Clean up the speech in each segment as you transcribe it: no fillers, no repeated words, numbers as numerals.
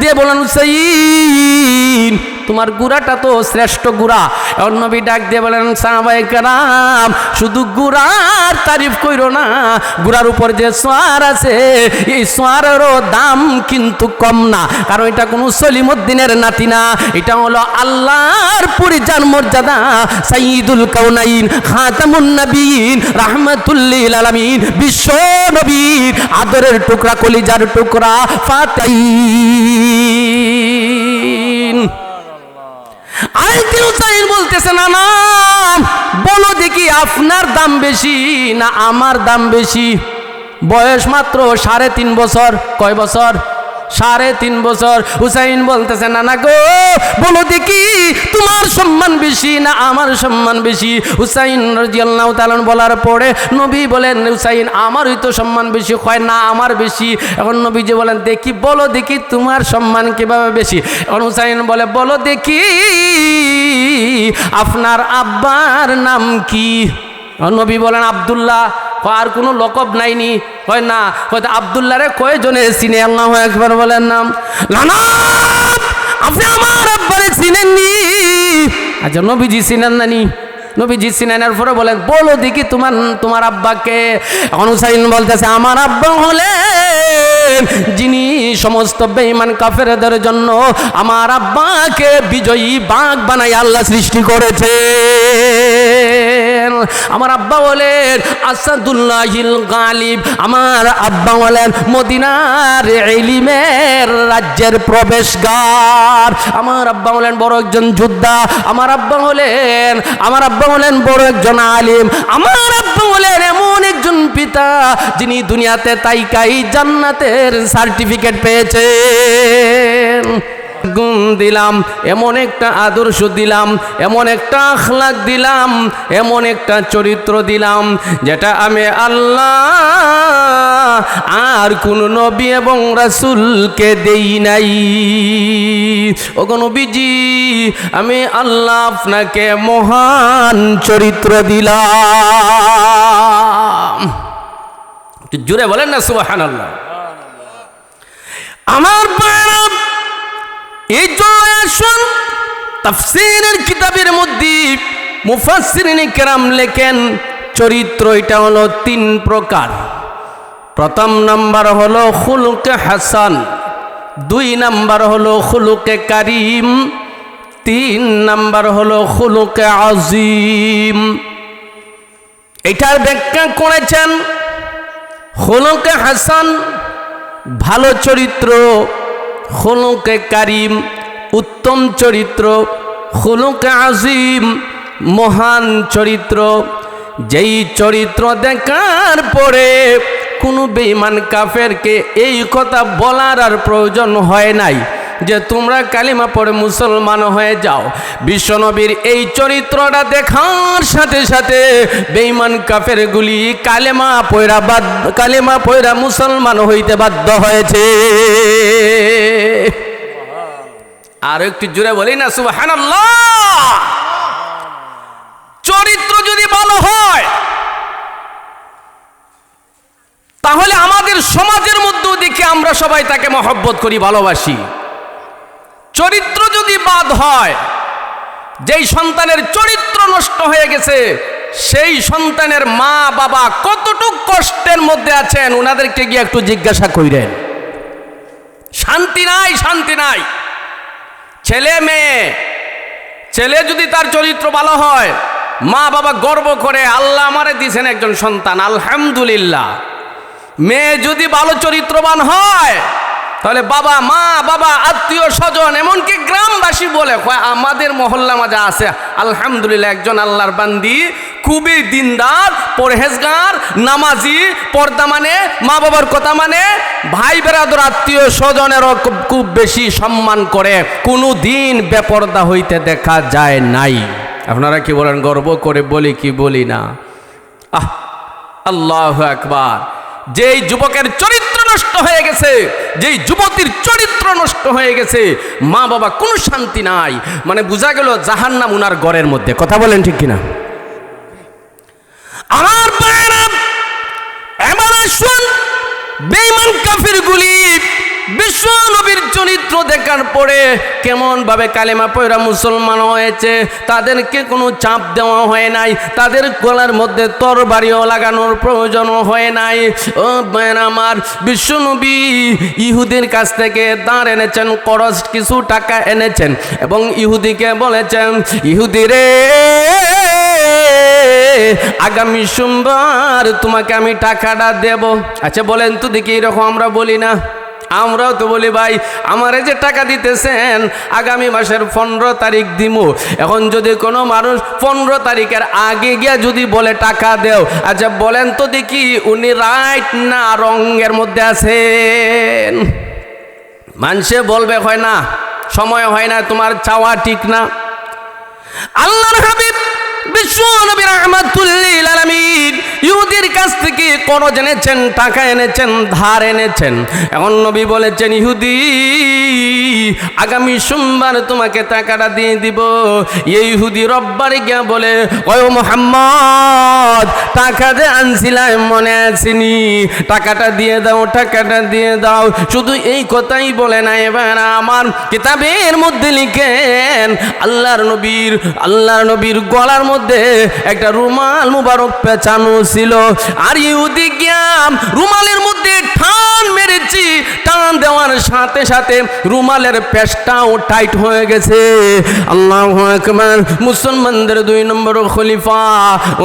দিয়ে বলেন হুসাইন তোমার গুড়াটা তো শ্রেষ্ঠ গুড়া। এখন নবী ডাক দিয়ে বলেন সাহাবায়ে কেরাম শুধু গুড়ার তারিফ কইরো না, গুড়ার উপর যে সোয়ার আছে এই সোয়ারেরও দাম কিন্তু কম না, কারণ এটা কোনো সলিমুদ্দিনের নাতি না, এটা হলো আল্লাহর পরিজান মর্যাদা সাইয়্যিদুল কাউনাইন খাতামুন নবীন রাহমাতুল লিল আলামিন বিশ্ব নবীর আদরের টুকরা কলিজার টুকরা ফাতাইন। আরেকদিন হুসাইন বলতেছে না না বলো দেখি আপনার দাম বেশি না আমার দাম বেশি? বয়স মাত্র 3.5 বছর। কয় বছর? 3.5 বছর। হুসাইন বলতেছে না না গো বলো দেখি তোমার সম্মান বেশি না আমার সম্মান বেশি? হুসাইন রাদিয়াল্লাহু তাআলা বলার পরে নবী বলেন হুসাইন আমারই তো সম্মান বেশি। হয় না আমার বেশি। এখন নবীজি বলেন দেখি বলো দেখি তোমার সম্মান কিভাবে বেশি? এখন হুসাইন বলে বলো দেখি আপনার আব্বার নাম কি? নবী বলেন আব্দুল্লাহ। আর কোনো লকব নাইনি? হয় না। হয়তো আব্দুল্লাহ রে কয়জনে চিনে? আল্লাহু আকবার বলেন নাম। না না আপনি আমার আব্বারে চিনেননি। আচ্ছা নবীজি চিনেন নানি? নবীজি চিনেনের পরে বলেন বলো দেখি তোমার আব্বাকে। এখন হুসাইন বলতেছে আমার আব্বা হলেন যিনি সমস্ত বেঈমান কাফেরদের জন্য আমার আব্বাকে বিজয়ী বাঘ বানাই আল্লাহ সৃষ্টি করেছে। আমার আব্বা বলেন আসাদুল্লাহিল গালিব। আমার আব্বা বলেন মদিনার ইলমের রাজ্যের প্রবেশদ্বার। আমার আব্বা হলেন বড় একজন যোদ্ধা। আমার আব্বা হলেন বড় একজন আলিম। আমার আব্বা হলেন এমন একজন পিতা যিনি দুনিয়াতে তাইকাই জান্নাতের সার্টিফিকেট পেয়েছেন। গুণ দিলাম, এমন একটা আদর্শ দিলাম, এমন একটা আখলাক দিলাম, এমন একটা চরিত্র দিলাম যেটা আমি আল্লাহ আর কোন নবী এবং রাসূলকে দেই নাই। ওগো নবীজি আমি আল্লাহ আপনাকে মহান চরিত্র দিলাম। জোরে বলেন না সুবহানাল্লাহ। আমার ভাইরা এই জন্য তাফসীরের কিতাবের মধ্যে মুফাসসিরিন কেরাম লেখেন চরিত্র এটা হলো 3 প্রকার। প্রথম নাম্বার হলো খুলুকে হাসান, 2 নাম্বার হলো খুলুকে কারিম, 3 নাম্বার হলো খুলুকে আজিম। এটার ব্যাখ্যা করেছেন খুলুকে হাসান ভালো চরিত্র, খুলুকে কারিম উত্তম চরিত্র, খুলুকে আজিম মহান চরিত্র। যেই চরিত্র দেখার পরে কোনো বেঈমান কাফেরকে এই কথা বলার আর প্রয়োজন হয় নাই যে তোমরা কালিমা পড়ে মুসলমান হয়ে যাও। বিশ্বনবীর এই চরিত্রটা দেখার সাথে সাথে বেঈমান কাফেরগুলি কালেমা পয়রা মুসলমান হইতে বাধ্য হয়েছে। আর একটু জোরে বলি না সুবহানাল্লাহ। চরিত্র যদি ভালো হয় তাহলে আমাদের সমাজের মধ্যেও দেখি আমরা সবাই তাকে মহব্বত করি, ভালোবাসি। চরিত্র যদি বাদ হয়, যেই সন্তানের চরিত্র নষ্ট হয়ে গেছে সেই সন্তানের মা বাবা কতটুক কষ্টের মধ্যে আছেন ওনাদেরকে গিয়ে একটু জিজ্ঞাসা কইরেন। শান্তি নাই, শান্তি নাই। ছেলে মেয়ে, ছেলে যদি তার চরিত্র ভালো হয় মা বাবা গর্ব করে আল্লাহ আমারে দিয়েছেন একজন সন্তান আলহামদুলিল্লাহ। মেয়ে যদি ভালো চরিত্রবান হয় তাহলে বাবা মা বাবা আত্মীয় স্বজন এমনকি গ্রামবাসী বলে আমাদের মহল্লা মাঝে আছে আলহামদুলিল্লাহ একজন আল্লাহর বান্দি, খুবই দিনদার, পরহেজগার, নামাজি, পর্দা মানে, মা বাবার কথা মানে, ভাই বেরাদর আত্মীয় স্বজনেরও খুব বেশি সম্মান করে, কোনো দিন বেপর্দা হইতে দেখা যায় নাই। আপনারা কি বলেন? গর্ব করে বলি কি বলি না? আল্লাহু আকবার। যেই যুবকের চরিত্র নষ্ট হয়ে গেছে, যেই যুবতীর চরিত্র নষ্ট হয়ে গেছে, মা বাবা কোনো শান্তি নাই, মানে বোঝা গেল জাহান্নাম উনার ঘরের মধ্যে। কথা বলেন ঠিক কিনা? আমার ভাইরা এবার আসুন বেঈমান কাফিরগুলি বিশ্ব নবীর চরিত্র দেখার পরে কেমন ভাবে কালেমা পয়রা মুসলমান হয়েছে, তাদেরকে কোনো চাপ দেওয়া হয় নাই, তাদের গলার মধ্যে তরবারিও লাগানোর প্রয়োজন হয় নাই। ও ভাইরা আমার, বিশ্ব নবী ইহুদির কাছ থেকে দাঁড় এনেছেন, খরচ কিছু টাকা এনেছেন এবং ইহুদিকে বলেছেন, ইহুদি রে, আগামী সোমবার তোমাকে আমি টাকাটা দেব। আচ্ছা বলেন তো দেখি, এরকম আমরা বলি না? আমরাও তো বলি, ভাই আমারে যে টাকা দিতেছেন আগামী মাসের 15 তারিখ দিমু। এখন যদি কোনো মানুষ 15 তারিখের আগে গিয়া যদি বলে টাকা দেও, আচ্ছা বলেন তো দেখি উনি রাইট না রঙের মধ্যে আছেন? মানুষে বলবে হয় না, সময় হয় না, তোমার চাওয়া ঠিক না। আল্লাহর হাবিব বিশ্ব নবী রাহমাতুল লিল আলামিন ইহুদির কাছ থেকে খরচ এনেছেন, টাকা এনেছেন, ধার এনেছেন। এখন নবী বলেছেন, ইহুদি আগামী সোমবার তোমাকে টাকাটা দিয়ে দিব। এই ইহুদি রব্বারে গিয়া বলে, ও মুহাম্মদ, টাকা যে আনছিলাম মনে আসেনি, টাকাটা দিয়ে দাও, টাকাটা দিয়ে দাও। শুধু এই কথাই বলে না, এবার আমার কিতাবের মধ্যে লিখেন আল্লাহর নবীর গলার মধ্যে একটা রুমাল মুবারক পেঁচানো ছিল, আর ইহুদি গিয়াম রুমালের মধ্যে টান মেরেছি, টান দেওয়ার সাথে সাথে রুমালের পেশটাও টাইট হয়ে গেছে। আল্লাহু আকবার। মুসলমানদের 2 নম্বর খলিফা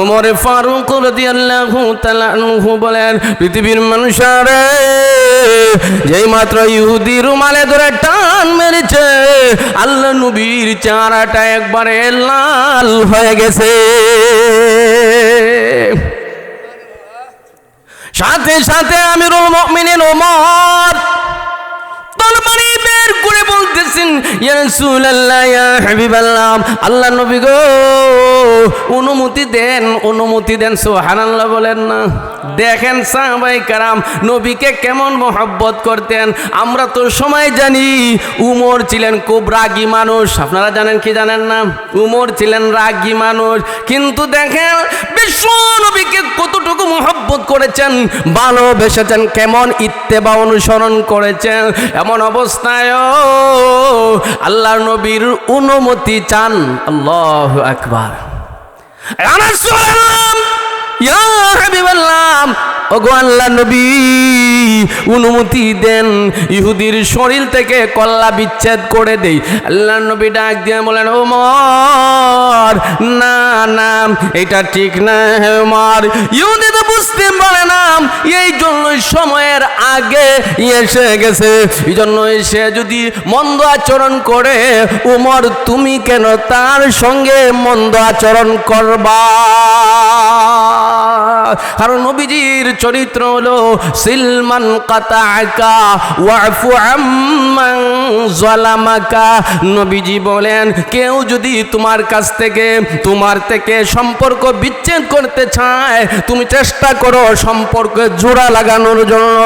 ওমর ফারুক রাদিয়াল্লাহু তাআলা আনহু বলেন, পৃথিবীর মানুষেরা যেই মাত্র ইহুদি রুমালে ধরে টান মেরেছে, আল্লাহ নবীর চেহারাটা একবারে লাল হয়ে গেছে। সাথে সাথে আমিরুল মুমিনিন ওমর তরবারি বের করে বলতেছেন, ইয়া রাসূলুল্লাহ, ইয়া হাবিবাল্লাহ, আল্লাহ নবী গো, অনুমতি দেন। সুবহানাল্লাহ বলেন না? দেখেন সাহাবায়ে কেরাম নবীকে কেমন মহব্বত করতেন। আমরা তো সময় জানি উমর ছিলেন খুব রাগী মানুষ। আপনারা জানেন কি জানেন না? উমর ছিলেন রাগী মানুষ, কিন্তু দেখেন বিশ্ব নবীকে কতটুকু মহব্বত করেছেন, ভালোবেসেছেন, কেমন ইত্তেবা অনুসরণ করেছেন। এমন অবস্থায় আল্লাহর নবীর অনুমতি চান। আল্লাহু আকবার। ইয়া হাবিবাল্লাহ, ওগো আল্লাহ নবী, অনুমতি দেন, ইহুদির শরীর থেকে কল্লা বিচ্ছেদ করে দেই। আল্লাহ নবী ডাক দিয়ে বলেন, ওমর না না, এটা ঠিক না ওমর। ইহুদি তো বুঝতে পারে না, এই জন্য সময়ের আগে এসে গেছে, এই জন্য এসে যদি মন্দ আচরণ করে, ওমর তুমি কেন তার সঙ্গে মন্দ আচরণ করবা? কারণ নবীজির চরিত্র হলো সিলমান কাতাআকা ওয়াফু আম্মান যালামাকা। নবীজি বলেন, কেউ যদি তোমার কাছ থেকে, তোমার থেকে সম্পর্ক বিচ্ছেদ করতে চায়, তুমি চেষ্টা করো সম্পর্ক জোড়া লাগানোর জন্য।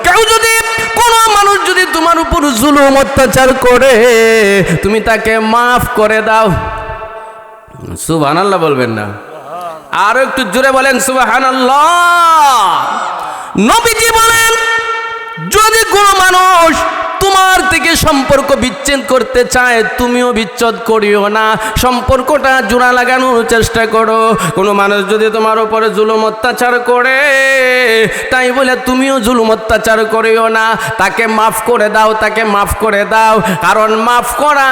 কেউ যদি, কোনো মানুষ যদি তোমার উপর জুলুম অত্যাচার করে, তুমি তাকে মাফ করে দাও। সুবহানাল্লাহ বলবেন না? আরো একটু জোরে বলেন সুবহানাল্লাহ। নবীজি বলেন, যদি কোনো মানুষ তোমার থেকে সম্পর্ক বিচ্ছেদ করতে চায়, তুমিও বিচ্ছেদ করিও না, সম্পর্কটা জোড়া লাগানোর চেষ্টা করো। কোনো মানুষ যদি তোমার উপরে জুলুম অত্যাচার করে, তাই বলে তুমিও জুলুম অত্যাচার করিও না, তাকে মাফ করে দাও, তাকে মাফ করে দাও। কারণ মাফ করা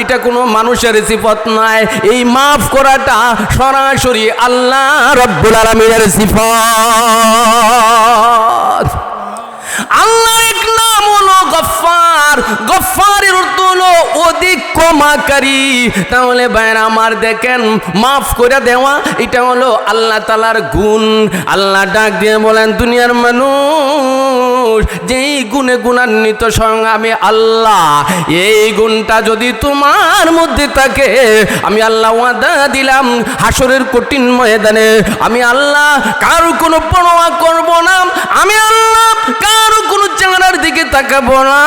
এটা কোনো মানুষের সিফত নয়, এই মাফ করাটা সরাসরি আল্লাহ রাব্বুল আলামিনের সিফত। আল্লাহ এক নাম হলো গফফার। গফফারের অর্থ হলো অধিক ক্ষমাকারী। তাহলে ভাইরা আমার দেখেন, মাফ করে দেওয়া এটা হলো আল্লাহ তাআলার গুণ। আল্লাহ ডাক দিয়ে বলেন, দুনিয়ার মানুষ যেই গুণে গুণান্বিত স্বয়ং আমি আল্লাহ, এই গুণটা যদি তোমার মধ্যে থাকে, আমি আল্লাহ ওয়াদা দিলাম হাসরের কঠিন ময়দানে আমি আল্লাহ কারো কোনো পরোয়া করব না, আমি আল্লাহ কারো কোনো চেহারার দিকে তাকাবো না।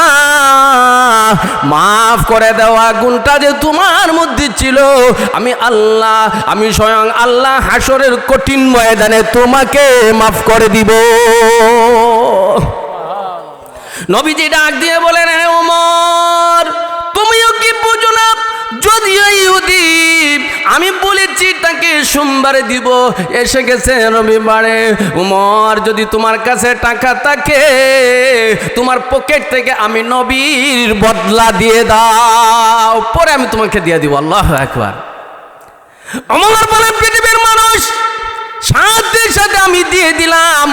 মাফ করে দেওয়া গুণটা যে তোমার মধ্যে ছিল, আমি আল্লাহ, আমি স্বয়ং আল্লাহ হাসরের কঠিন ময়দানে তোমাকে মাফ করে দিব। নবীজি ডাক দিয়ে বলেন, হে ওমর, তুমিও কি বুঝো না, যদিও ইহুদি, আমি বলেছি তাকে সোমবারে দিব, এসে গেছে রবিবারে। ওমর, যদি তোমার কাছে টাকা থাকে তোমার পকেট থেকে আমি নবীর বদলা দিয়ে দাও, পরে আমি তোমাকে দিয়ে দিব। আল্লাহু আকবার। ওমর বলে, পৃথিবীর মানুষ, সাথে সাথে আমি দিয়ে দিলাম।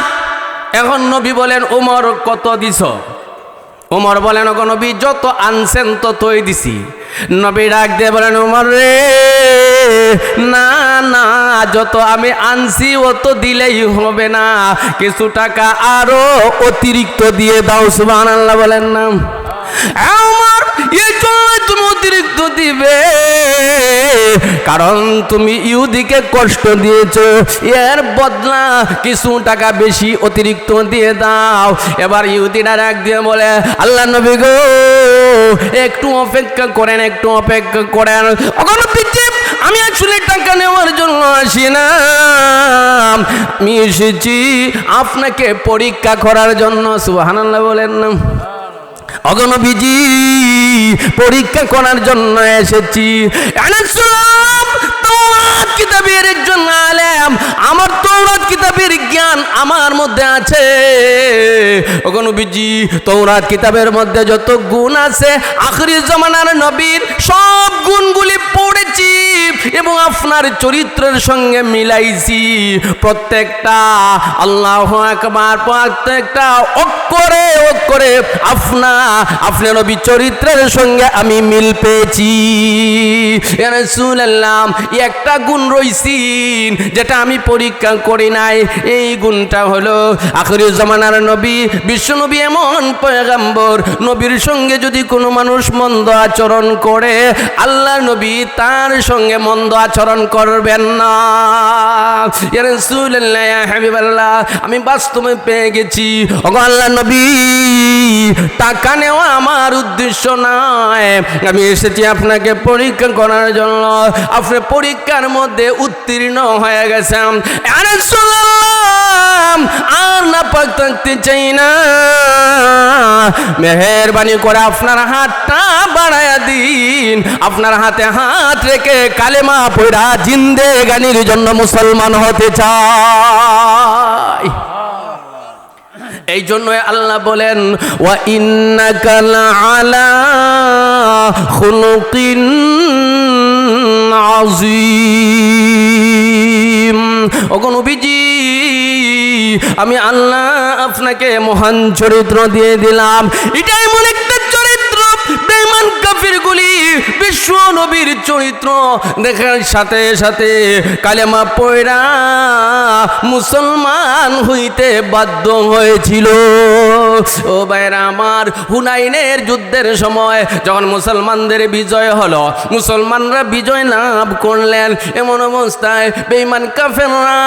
এখন নবী বলেন, ওমর কত দিছ? ওমর বলেন, ওগো নবী, যত আনছেন ততই দিছি। নবী ডাক দিয়ে বলেন, ওমর রে, না না, যত আমি আনছি অত দিলেই হবে না, কিছু টাকা আরো অতিরিক্ত দিয়ে দাও। সুবহানাল্লাহ বলেন না? ওমর, এই জন্য তুমি অতিরিক্ত দিবে, কারণ তুমি ইহুদিকে কষ্ট দিয়েছো, এর বদলা কিছু টাকা বেশি অতিরিক্ত দিয়ে দাও। এবার ইহুদিরা ডাক দিয়ে বলে, আল্লাহ নবী গো, একটু অপেক্ষা করেন, একটু অপেক্ষা করেন। আমি আসলে টাকা নেওয়ার জন্য আসি না, আমি এসেছি আপনাকে পরীক্ষা করার জন্য। সুবহানাল্লাহ বলেন না? ওগো নবীজি, পরীক্ষা করার জন্য এসেছি। তৌরাত কিতাবের একজন আলেম, আমার তৌরাত কিতাবের জ্ঞান আমার মধ্যে আছে। ওগো নবীজি, তৌরাত কিতাবের মধ্যে যত গুণ আছে আখিরি জামানার নবীর সব গুণগুলি পড়েছি এবং আপনার চরিত্রের সঙ্গে মিলাইছি। প্রত্যেকটা, আল্লাহু আকবার, প্রত্যেকটা অক্ষরে অক্ষরে আপনার নবী চরিত্রের সঙ্গে আমি মিল পেয়েছি। ইয়া রাসূলুল্লাহ, একটা গুণ রইছে যেটা আমি পরীক্ষা করি নাই, এই গুণটা হলো আখিরি জামানার নবী, বিশ্ব নবী এমন পয়গম্বর, নবীর সঙ্গে যদি কোনো মানুষ মন্দ আচরণ করে, আল্লাহ নবী তার সঙ্গে মন্দ আচরণ করবেন না। ইয়া রাসূলুল্লাহ, ইয়া হাবিবাল্লাহ, আমি বাস্তবে পেয়ে গেছি। ওগো আল্লাহ নবী, টাকা নেওয়া আমার উদ্দেশ্য নয়, আমি এসেছি আপনাকে পরীক্ষা করার জন্য। আপনি পরীক্ষার মধ্যে উত্তীর্ণ হয়ে গেছেন, আর না পাক থাকতে চাই না, মেহেরবানি করে আপনার হাতটা বাড়ায়া দিন, আপনার হাতে হাত রেখে কালেমা পড়া জিন্দেগানির জন্য মুসলমান হতে চাই। এই জন্য আল্লাহ বলেন, ওয়া ইন্নাকা লাআলা খুলুকিন আযীম। ওগো নবীজি, আমি আল্লাহ আপনাকে মহান চরিত্র দিয়ে দিলাম। এটা এমন একটা চরিত্র, বেঈমান কাফিরগুলি বিশ্ব নবীর চরিত্র দেখার সাথে সাথে কালেমা পড়া মুসলমান হইতে বাধ্য হয়েছিল। ও ভাইরা আমার, হুনাইনের যুদ্ধের সময় যখন মুসলমানদের বিজয় হলো, মুসলমানরা বিজয় লাভ করলেন, এমন অবস্থায় বেঈমান কাফেররা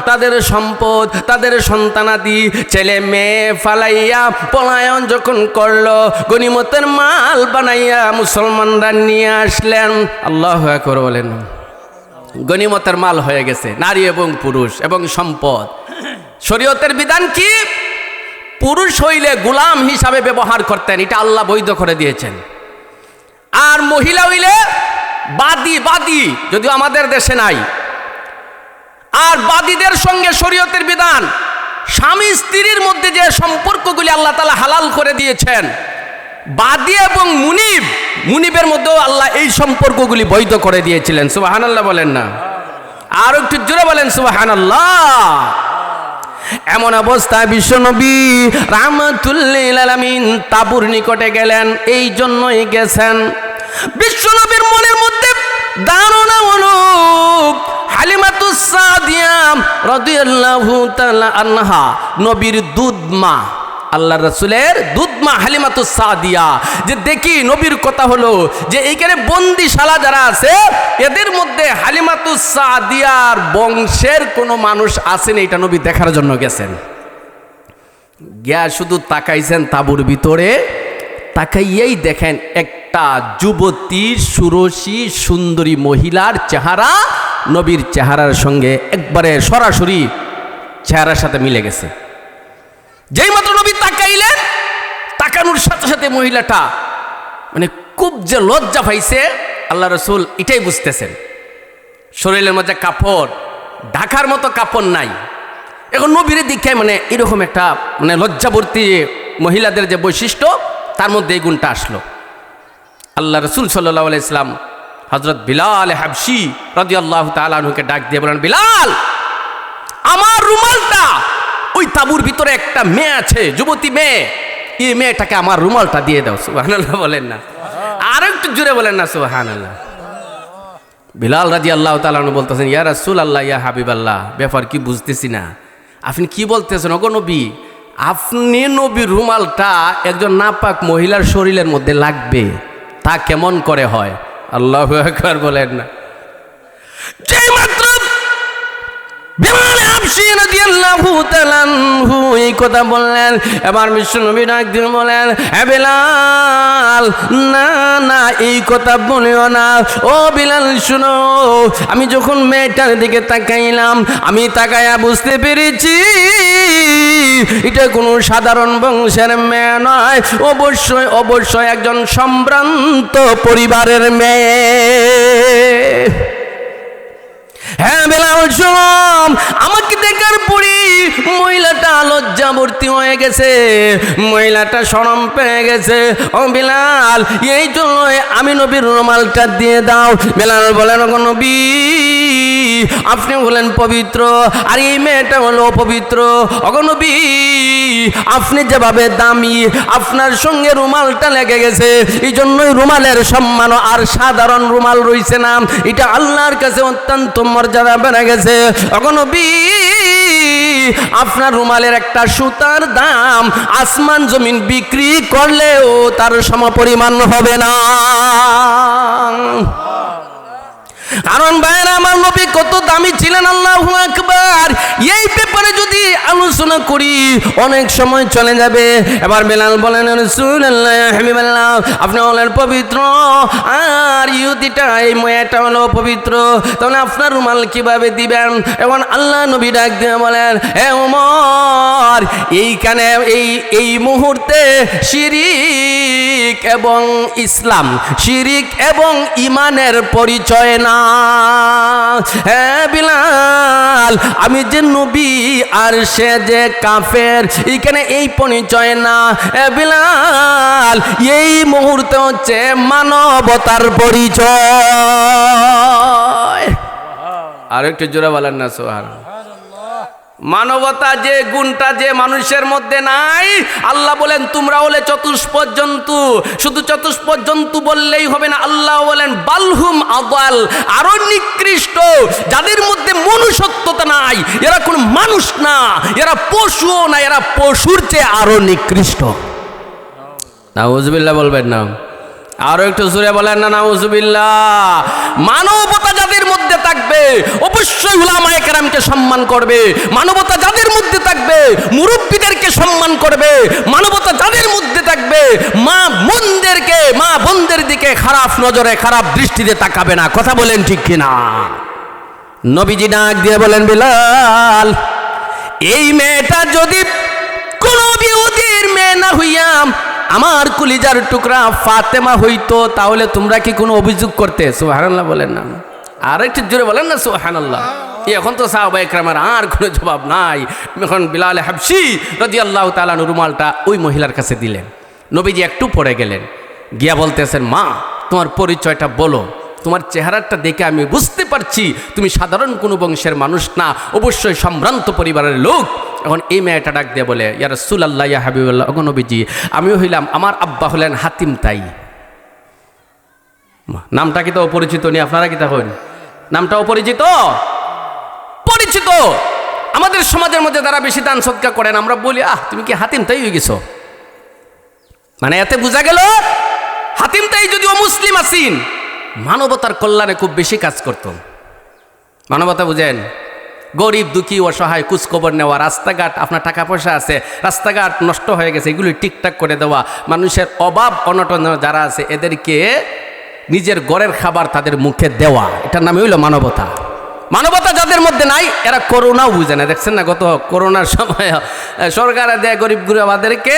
তাদের সম্পদ, তাদের সন্তানাদি, ছেলে মেয়ে ফালাইয়া পলায়ন যখন করলো, গনিমতের মাল বানাইয়া মুসলমানরা নিয়ে আসলেন। আল্লাহু আকবার বলেন। গনিমতের মাল হয়ে গেছে নারী এবং পুরুষ এবং সম্পদ। শরীয়তের বিধান কি? পুরুষ হইলে গোলাম হিসাবে ব্যবহার করতেন, এটা আল্লাহ বৈধ করে দিয়েছেন। আর মহিলা হইলে বাদী, যদিও আমাদের দেশে নাই। আর বাদীদের সঙ্গে শরীয়তের বিধান, স্বামী স্ত্রীর মধ্যে যে সম্পর্কগুলি আল্লাহ তাআলা হালাল করে দিয়েছেন, বাদী এবং মুনিবের মধ্যেও আল্লাহ এই সম্পর্কগুলি বৈধ করে দিয়েছিলেন। সুবহানাল্লাহ বলেন না? আর একটু জোরে বলেন সুবহানাল্লাহ। এমন অবস্থায় বিশ্বনবী রাহমাতুল লিল আলামিন তাবুর নিকটে গেলেন। এই জন্যই গেছেন, বিশ্বনবীর মনের মধ্যে ধারণা হলো হালিমাতুস সাদিয়া রাদিয়াল্লাহু তাআলা আনহা নবীর দুধমা, আল্লাহ রাসূলের দুধমা হালিমাতুস সাদিয়া, যে দেখি নবীর কথা হলো যে এইখানে বন্দিশালা যারা আছে এদের মধ্যে হালিমাতুস সাদিয়ার বংশের কোনো মানুষ আছেন, এটা নবী দেখার জন্য গেছেন। গিয়া শুধু তাকাইছেন তাঁবুর ভিতরে, তাকাইয়েই দেখেন একটা যুবতী সুরসী সুন্দরী মহিলার চেহারা নবীর চেহারার সঙ্গে একবারে সরাসরি চেহারার সাথে মিলে গেছে। যেই মাত্র নবী তাকানোর সাথে সাথে মহিলাটা মানে খুব যে লজ্জা পাইছে, আল্লাহ রসুল এটাই বুঝতেছেন। শরীরের মধ্যে কাপড় ঢাকার মতো কাপড় নাই। এখন নবীর দিকে মানে এরকম একটা মানে লজ্জাবর্তী মহিলাদের যে বৈশিষ্ট্য, তার মধ্যে এই গুণটা আসলো। আল্লাহ রসুল সাল্লাল্লাহু আলাইহি সাল্লাম হযরত বিলাল হাবশি রাদিয়াল্লাহু তাআলা আনহুকে ডাক দিয়ে বলেন, বিলাল, আমার রুমালটা, ওই তাঁবুর ভিতরে একটা মেয়ে আছে, যুবতী মেয়ে, এই মেয়েটাকে আমার রুমালটা দিয়ে দাও। সুবহানাল্লাহ বলেন না, আর একটু জোরে বলেন না সুবহানাল্লাহ। বিলাল রাদিয়াল্লাহু তাআলা আনহু বলতেছেন, ইয়া রাসূলুল্লাহ, ইয়া হাবিবাল্লাহ, ব্যাপার কি বুঝতেছি না, আপনি কি বলতেছেন ওগো নবী? আপনি নবীর রুমালটা একজন নাপাক মহিলার শরীরের মধ্যে লাগবে, তা কেমন করে হয়? আল্লাহু আকবার বলেন না। যেই মাত্র বিলাল হাবশী রাদিয়াল্লাহু তাআলা আনহু এই কথা বললেন, এবার বিশ্বনবী ডাক দিয়ে বলেন, হে বিলাল, না না, এই কথা বলিও না। ও বিলাল শুনো, আমি যখন মেয়েটার দিকে তাকাইলাম, আমি তাকায়া বুঝতে পেরেছি এটা কোনো সাধারণ বংশের মেয়ে নয়, অবশ্যই অবশ্যই একজন সম্ভ্রান্ত পরিবারের মেয়ে। হ্যাঁ বিলাল শোনো, আমাকে দেখার পরই মহিলাটা লজ্জাবর্তী হয়ে গেছে, মহিলাটা শরম পেয়ে গেছে। ও বিলাল, এই জন্য আমি নবীর রুমালটা দিয়ে দাও। বিলাল বলেন, ওগো নবী, আপনি হলেন পবিত্র, আর এই মেয়েটা হলো অপবিত্র। ওগো নবী, আপনি যেভাবে দামি, আপনার সঙ্গে রুমালটা লেগে গেছে, এই জন্যই রুমালের সম্মান আর সাধারণ রুমাল রইছে না, এটা আল্লাহর কাছে অত্যন্ত মর্যাদা বেড়ে গেছে। ওগো নবী, আপনার রুমালের একটা সুতার দাম আসমান জমিন বিক্রি করলেও তার সমপরিমাণ হবে না। কারণ ভাইরা, আমার নবী কত দামি ছিলেন, আল্লাহু আকবার। এই ব্যাপারে যদি আলোচনা করি অনেক সময় চলে যাবে। এবার বিলাল বলেন, রাসূলুল্লাহ হাবিবাল্লাহ, আপনি হলেন পবিত্র, আর ইহুদিটা, এই মেয়েটা হলো পবিত্র, তাহলে আপনার রুমাল কিভাবে দিবেন? এখন আল্লাহ নবী ডাক দিয়ে বলেন, হে ওমর, এইখানে এই মুহূর্তে শিরিক এবং ইসলাম, শিরিক এবং ইমানের পরিচয় না। হ্যাঁ বিলাল, আমি যে নবী আর সে যে কাফের, এখানে এই পরিচয় না। বিলাল, এই মুহূর্তে হচ্ছে মানবতার পরিচয়। আর একটু জোরে বলেন না সুবহানাল্লাহ। মানবতা যে গুণটা যে মানুষের মধ্যে নাই, আল্লাহ বলেন তোমরা হলে চতুষ্পদ জন্তু। শুধু চতুষ্পদ জন্তু বললেই হবে না, আল্লাহ বলেন বালহুম আদাল, আরো নিকৃষ্ট, যাদের মধ্যে মনুষ্যত্বতা নাই, এরা কোন মানুষ না, এরা পশুও না, এরা পশুর চেয়ে আরো নিকৃষ্ট। নাউজুবিল্লাহ বলবেন না, আরো একটু জোরে বলেন না নাউজুবিল্লাহ। মানবতা যাদের মধ্যে থাকবে অবশ্যই উলামায়ে কেরামকে সম্মান করবে, মানবতা যাদের মধ্যে থাকবে মুরব্বীদেরকে সম্মান করবে, মানবতা যাদের মধ্যে থাকবে মা বোনদের দিকে খারাপ নজরে খারাপ দৃষ্টিতে তাকাবে না। কথা বলেন ঠিক কিনা? নবীজি ডাক দিয়ে বলেন, বিলাল, এই মেয়েটা যদি কোন ইহুদির মেয়ে না হইয়া আমার কলিজার টুকরা ফাতেমা হইতো, তাহলে তোমরা কি কোনো অভিযোগ করতে? সুবহানাল্লাহ বলেন না, আর একটু জোরে বলেন না সুবহানাল্লাহ। এখন তো সাহাবায়ে কেরামের আর কোনো জবাব নাই। এখন বিলাল হাবশী রাদিয়াল্লাহু তাআলা রুমালটা ওই মহিলার কাছে দিলেন। নবীজি একটু পরে গেলেন, গিয়া বলতেছেন, মা, তোমার পরিচয়টা বলো, তোমার চেহারাটা দেখে আমি বুঝতে পারছি তুমি সাধারণ কোনো বংশের মানুষ না, অবশ্যই সম্ভ্রান্ত পরিবারের লোক। এখন এই মেয়েটা ডাক দিয়ে বলে, ইয়া রাসূলুল্লাহ, ইয়া হাবিবাল্লাহ, ওগো নবীজি, আমি হইলাম, আমার আব্বা হলেন হাতিম তাই। নামটা কি তো অপরিচিত নি? আপনারা কি তা হন? নামটা অপরিচিত? পরিচিত। আমাদের সমাজের মধ্যে যারা বেশি দান সদকা করেন, আমরা বলি, তুমি কি হাতিম তাই হয়ে গেছো? মানে এতে বোঝা গেল হাতিম তাই যদিও মুসলিম আছেন, মানবতার কল্যাণে খুব বেশি কাজ করত। মানবতা বুঝেন? গরিব দুঃখী অসহায় খোঁজখবর নেওয়া, রাস্তাঘাট, আপনার টাকা পয়সা আছে, রাস্তাঘাট নষ্ট হয়ে গেছে, এগুলি ঠিকঠাক করে দেওয়া, মানুষের অভাব অনটন যারা আছে এদেরকে নিজের ঘরের খাবার তাদের মুখে দেওয়া, এটার নামে হইল মানবতা। মানবতা যাদের মধ্যে নাই এরা করোনাও বুঝে না। দেখছেন না গত করোনার সময় সরকার দেয় গরিব গুরুবাদেরকে,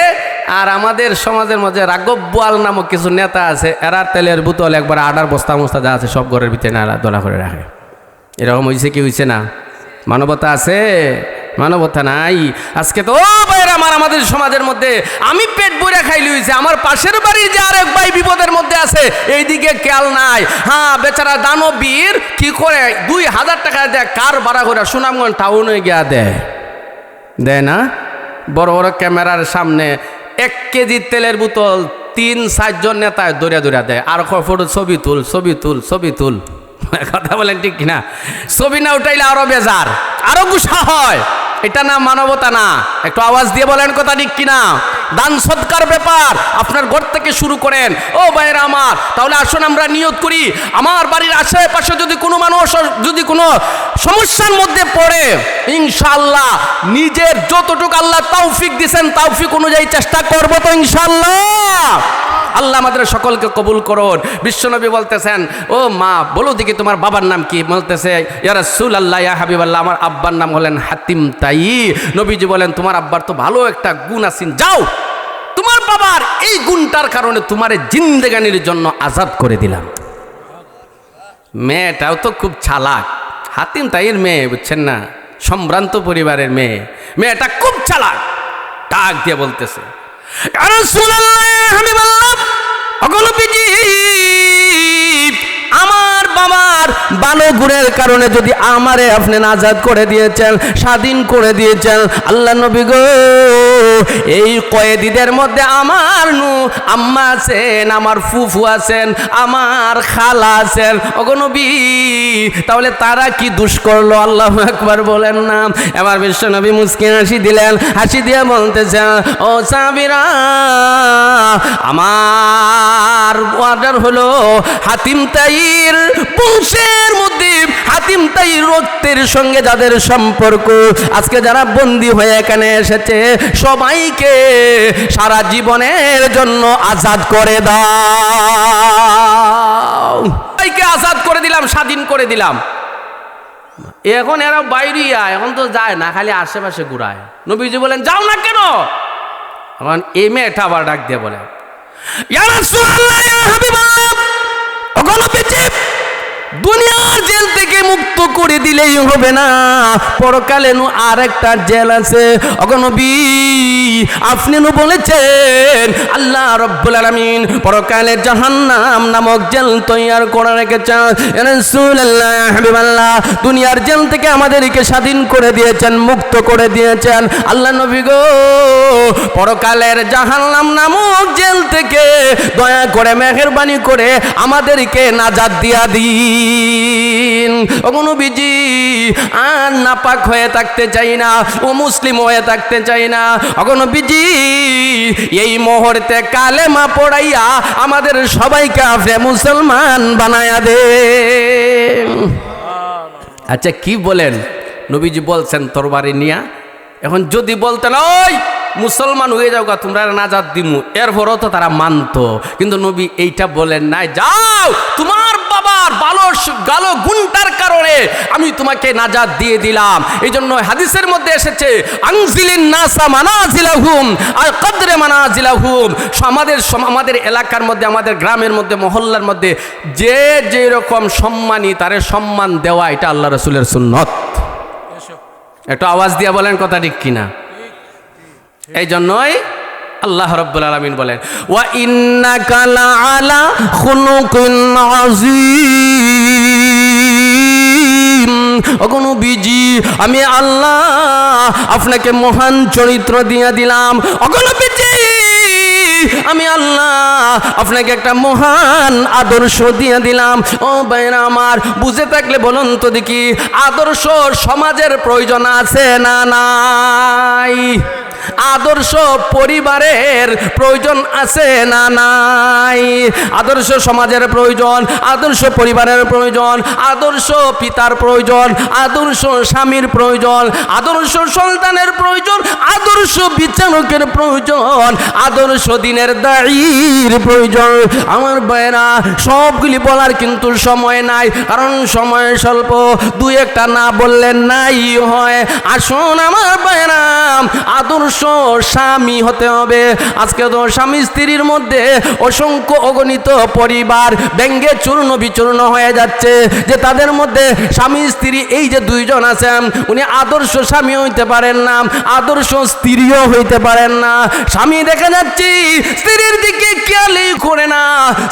আর আমাদের সমাজের মধ্যে রাঘব বোয়াল নামক কিছু নেতা আছে, এরা তেলের বোতল একবার আডার বস্তা মস্তা যা আছে সব ঘরের ভিতরে নালা দোলা করে রাখে। এরকম হয়েছে কি হয়েছে না? মানবতা আছে? মানবতা নাই। আজকে তো ভাইয়ের আমার আমাদের সমাজের মধ্যে আমি পেট ভরে খাইলি হয়েছে, আমার পাশের বাড়ির যে আরেক ভাই বিপদের মধ্যে আছে এইদিকে খেয়াল নাই। হ্যাঁ বেচারা দানবীর কি করে 2000 টাকা দেয় কার ভাড়া করে সুনামগঞ্জ টাউনে গিয়া দেয় না? বড় বড় ক্যামেরার সামনে 1 কেজি তেলের বোতল 3-4 জন নেতায় দৌড়া দৌড়া দেয়, আর ফটো ছবি তুল ছবি তুল ছবি তুল। কথা বলেন ঠিক কিনা? ছবি না উঠাইলে আরো বেজার, আরো গুসা হয়। এটা না মানবতা না? একটু আওয়াজ দিয়ে বলেন কথা ঠিক কিনা? দান সৎকার ব্যাপার আপনার ঘর থেকে শুরু করেন। ও ভাইয়েরা আমার, তাহলে আসুন আমরা নিয়ত করি, আমার বাড়ির আশেপাশে যদি কোনো মানুষ যদি কোনো সমস্যার মধ্যে পড়ে, ইনশাআল্লাহ নিজের যতটুকু আল্লাহ তৌফিক দিয়েছেন তৌফিক অনুযায়ী চেষ্টা করব তো ইনশাআল্লাহ। আল্লাহ আমাদের সকলকে কবুল করুন। বিশ্বনবী বলতেছেন, ও মা বলো দেখি তোমার বাবার নাম কি? বলতেছে, ইয়া রাসূলুল্লাহ ইয়া হাবিবাল্লাহ, আমার আব্বার নাম হলেন হাতিম তাই। নবীজি বলেন, তোমার আব্বার তো ভালো একটা গুণ আছেন, যাও তোমার বাবার এই গুণটার কারণে তোমার জিন্দেগানির জন্য আজাদ করে দিলাম। মেয়েটাও তো খুব চালাক, হাতিম তাইয়ের মেয়ে, বুঝছেন না, সম্ভ্রান্ত পরিবারের মেয়ে। মেয়েটা খুব চালাক, ডাক দিয়ে বলতেছে, ইয়া রাসূলুল্লাহ ইয়া হাবিবাল্লাহ, আমার বাবার ভালো গুণের কারণে যদি আমারে আপনি আজাদ করে দিয়েছেন, স্বাধীন করে দিয়েছেন, আল্লাহ নবী গো, এই কয়েদিদের মধ্যে আমার আম্মা আছেন, আমার ফুফু আছেন, আমার খালা আছেন, ওগো নবী, তাহলে তারা কি দোষ করলো? আল্লাহু আকবার বলেন না। এবার বিশ্ব নবী মুস্কি হাসি দিলেন, হাসি দিয়ে বলতেছেন, ও সাহাবীরা, আমার অর্ডার হলো হাতিম তাইর বংশের মধ্যে, হাতিম তাইর রক্তের সঙ্গে যাদের সম্পর্ক, আজকে যারা বন্দী হয়ে এখানে এসেছে সবাইকে সারা জীবনের জন্য আজাদ করে দাও। সবাইকে আজাদ করে দিলাম, স্বাধীন করে দিলাম। এখন এরা বাইরে এখন তো যায় না, খালি আশেপাশে ঘুরায়। নবীজি বলেন, যাও না কেন? এখন এই মেয়েটা আবার ডাক দিয়ে বলে, ইয়া রাসূলুল্লাহ ইয়া হাবিবাল্লাহ, ওগো নবীজি, দুনিয়ার জেল থেকে মুক্ত করে দিলেই হবে না, পরকালে আর একটা জেল আছে। ওগো নবী, আপনি বলেছেন আল্লাহ রাব্বুল আলামিন পরকালে জাহান্নাম নামক জেল তৈরি করে রেখেছেন। ইয়া রাসূলুল্লাহ ইয়া হাবিবাল্লাহ, দুনিয়ার জেল থেকে আমাদেরকে স্বাধীন করে দিয়েছেন, মুক্ত করে দিয়েছেন। আল্লাহ নবী গো, পরকালের জাহান্নাম নামক জেল থেকে দয়া করে মেহেরবানি করে আমাদেরকে নাজাত দিয়া দিন। ওগো নবীজি, আর নাপাক হয়ে থাকতে চাই না, ও মুসলিম হয়ে থাকতে চাই না। ওগো নবীজি, এই মুহূর্তে কালেমা পড়াইয়া আমাদের সবাইকে আপনি মুসলমান বানায়া দেন। আচ্ছা কি বলেন? নবীজি বলছেন তরবারি নিয়া। এখন যদি বলতেন ওই মুসলমান হয়ে যাও, তোমরা নাজাত দিমু, এরপরও তো তারা মানতো, কিন্তু নবী এইটা বলেন নাই, যাও তোমার বাবার ভালো গুণটার কারণে আমি তোমাকে নাজাত দিয়ে দিলাম। এই জন্য হাদিসের মধ্যে এসেছে, আনজিলিন নাসা মানাজিলাহুম আর কদরে মানাজিলাহুম, আমাদের এলাকার মধ্যে, আমাদের গ্রামের মধ্যে, মহল্লার মধ্যে যে যেরকম সম্মানী তারে সম্মান দেওয়া, এটা আল্লাহ রাসূলের সুন্নত। একটু আওয়াজ দিয়ে বলেন কথা ঠিক কিনা? এই জন্যই আল্লাহ রাব্বুল আলামিন বলেন, ওয়া ইন্নাকা লাআলা খুলুকিন আযীম। ওগো নবীজি, আমি আল্লাহ আপনাকে মহান চরিত্র দিয়ে দিলাম। ওগো নবীজি, আমি আল্লাহ আপনাকে একটা মহান আদর্শ দিয়ে দিলাম। ও ভাইরা আমার, বুঝে থাকলে বলুন তো দেখি, আদর্শ সমাজের প্রয়োজন আছে না নাই? আদর্শ পরিবারের প্রয়োজন আছে না নাই? আদর্শ সমাজের প্রয়োজন, আদর্শ পরিবারের প্রয়োজন, আদর্শ পিতার প্রয়োজন, আদর্শ স্বামীর প্রয়োজন, আদর্শ সন্তানের প্রয়োজন, আদর্শ বিচারকের প্রয়োজন, আদর্শ দিনের দায়ীর প্রয়োজন। আমার ভাইরা, সবগুলি বলার কিন্তু সময় নাই, কারণ সময় স্বল্প। দুই একটা না বললে নাই হয়। আসুন আমার ভাইরা, আদর্শ স্বামী হতে হবে। আজকে তো স্বামী স্ত্রীর মধ্যে অসংখ্য অগণিত পরিবার ব্যঙ্গে চূর্ণ বিচূর্ণ হয়ে যাচ্ছে, যে তাদের মধ্যে স্বামী স্ত্রী এই যে দুইজন আছেন, উনি আদর্শ স্বামী হইতে পারেন না, আদর্শ স্ত্রীও হইতে পারেন না। স্বামী দেখা যাচ্ছে স্ত্রীর দিকে খেয়ালই করে না,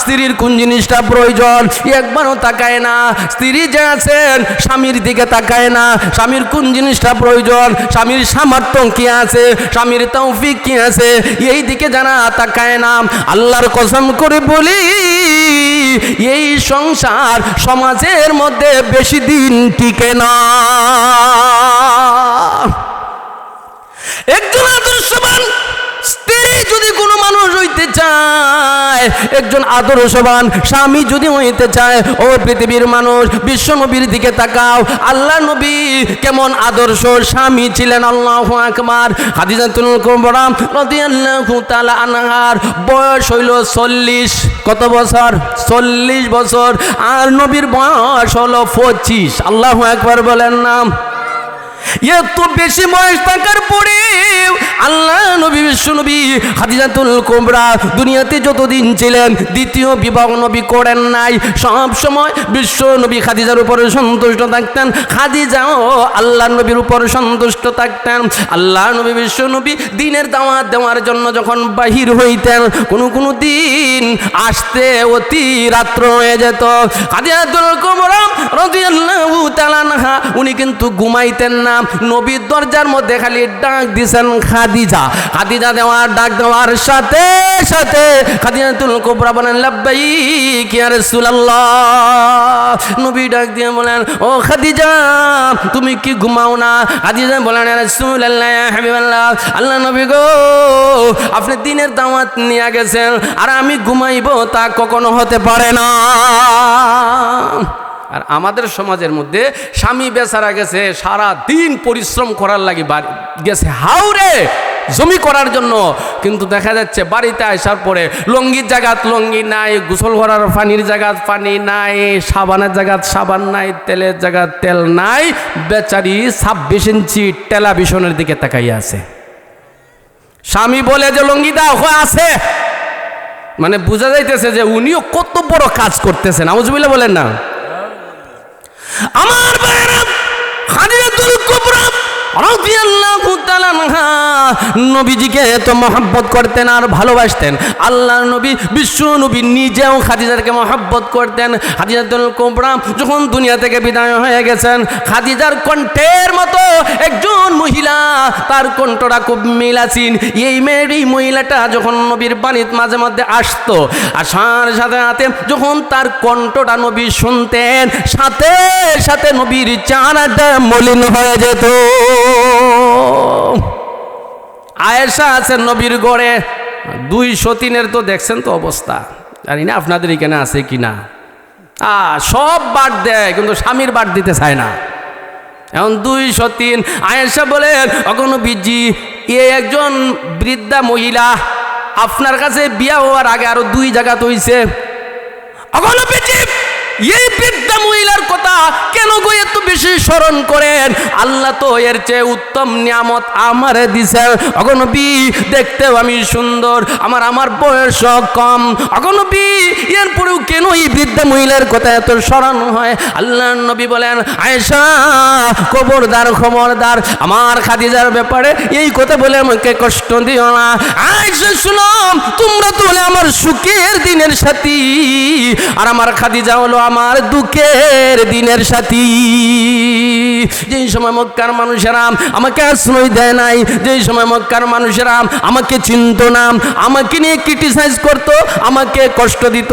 স্ত্রীর কোন জিনিসটা প্রয়োজন একবারও তাকায় না। স্ত্রী যে আছেন স্বামীর দিকে তাকায় না, স্বামীর কোন জিনিসটা প্রয়োজন, স্বামীর সামর্থ্য কি আছে, স্বামীর তৌফিক কি আছে, এই দিকে যারা তাকায় না, আল্লাহর কসম করে বলি এই সংসার সমাজের মধ্যে বেশি দিন টিকে না। একজন আদর্শবান স্ত্রী যদি কোনো মানুষ হইতে চায়, একজন আদর্শবান স্বামী যদি হইতে চায়, ও পৃথিবীর মানুষ, বিশ্ব নবীর দিকে তাকাও। আল্লাহ নবী কেমন আদর্শ স্বামী ছিলেন। আল্লাহু আকবার। খাদিজাতুল কুবরা রাদিয়াল্লাহু তাআলা আনহার বয়স হইল 40। কত বছর? 40 বছর। আর নবীর বয়স হলো 25। আল্লাহু আকবার বলেন না। এত বেশি বয়স থাকার পরে আল্লাহ নবী বিশ্ব নবী খাদিজাতুল কুবরা দুনিয়াতে যতদিন ছিলেন দ্বিতীয় বিবাহ নবী করেন নাই। সব সময় বিশ্ব নবী খাদিজার উপরে সন্তুষ্ট থাকতেন, খাদিজাও আল্লাহ নবীর উপর সন্তুষ্ট থাকতেন। আল্লাহ নবী বিশ্ব নবী দিনের দাওয়াত দেওয়ার জন্য যখন বাহির হইতেন, কোনো দিন আসতে অতি রাত্র হয়ে যেত। খাদিজাতুল কুবরা রাদিয়াল্লাহু তাআলা আনহা উনি কিন্তু ঘুমাইতেন না। নবীর দরজার মধ্যে খালি ডাক দিছেন খাদিজা। খাদিজা দেওয়ার ডাক দেওয়ার সাথে সাথে খাদিজাতুল কুবরা বলেন লাব্বাইক ইয়া রাসূলুল্লাহ। নবী ডাক দিয়ে বলেন, ও খাদিজা তুমি কি ঘুমাও না? খাদিজা বলেন, ইয়া রাসূলুল্লাহ ইয়া হাবিবাল্লাহ, আল্লাহ নবী গো আপনি দিনের দাওয়াত নিয়ে গেছেন আর আমি ঘুমাইব তা কখনো হতে পারে না। আর আমাদের সমাজের মধ্যে স্বামী বেচারা গেছে সারা দিন পরিশ্রম করার লাগি গেছে হাওরে জমি করার জন্য, কিন্তু দেখা যাচ্ছে বাড়িতে আসার পরে লঙ্গির জায়গাত লঙ্গি নাই, গোসল করার পানির জায়গাত পানি নাই, সাবানের জায়গাত সাবান নাই, তেলের জায়গাত তেল নাই। বেচারি 26 ইঞ্চি টেলিভিশনের দিকে তাকাইয়া আছে। স্বামী বলে যে লঙ্গি দাও, আছে, মানে বোঝা যাইতেছে যে উনিও কত বড় কাজ করতেছেন। আউযুবিল্লাহ বলেন না। আমার ভাইরা, খাদিজাতুল কুবরা রাদিয়াল্লাহু তাআলা আনহা নবীজিকে এত মহব্বত করতেন আর ভালোবাসতেন। আল্লাহর নবী বিশ্ব নবী নিজেও খাদিজাকে মহব্বত করতেন। খাদিজাতুল কুবরা যখন দুনিয়া থেকে বিদায় হয়ে গেছেন, খাদিজার কণ্ঠের মতো একজন মহিলা, তার কণ্ঠটা খুব মিলাসিন। এই মহিলাটা যখন নবীর বাণীর মাঝে মধ্যে আসতো, আসার সাথে সাথে যখন তার কণ্ঠটা নবী শুনতেন, সাথে সাথে নবীর চেহারাটা মলিন হয়ে যেত। আয়েশা আছেন নবীর গড়ে 203 তো দেখছেন তো অবস্থা, জানি না আপনাদের এখানে আছে কিনা। সব বাদ দেয় কিন্তু স্বামীর বাদ দিতে চায় না। এখন 203 আয়েশা বলেন, অগণ বিজি এ একজন বৃদ্ধা মহিলা, আপনার কাছে বিয়া হওয়ার আগে আরো 2 জায়গা হইছে। অগণ বিজি এই বৃদ্ধা মহিলার কথা কেন গো এত বেশি স্মরণ করেন? আল্লাহ তো এর চেয়ে উত্তম নিয়ামত আমারে দিছেন। অগনবী দেখতেও আমি সুন্দর, আমার বয়স কম। অগনবী এরপরেও কেন এই বৃদ্ধা মহিলার কথা এত স্মরণ হয়? আল্লাহ নবী বলেন, আয়েশা খবরদার খবরদার, আমার খাদিজার ব্যাপারে এই কথা বলে আমাকে কষ্ট দিও না। আয়েশা শুনো, তোমরা তো হলে আমার সুখের দিনের সাথী, আর আমার খাদিজা হলো আমার দুঃখের দিনের সাথী। যেই সময় মক্কার মানুষেরা আমাকে আশ্রয় দেয় নাই, যেই সময় মক্কার মানুষেরা আমাকে চিনত না, আমাকে নিয়ে ক্রিটিসাইজ করত, আমাকে কষ্ট দিত,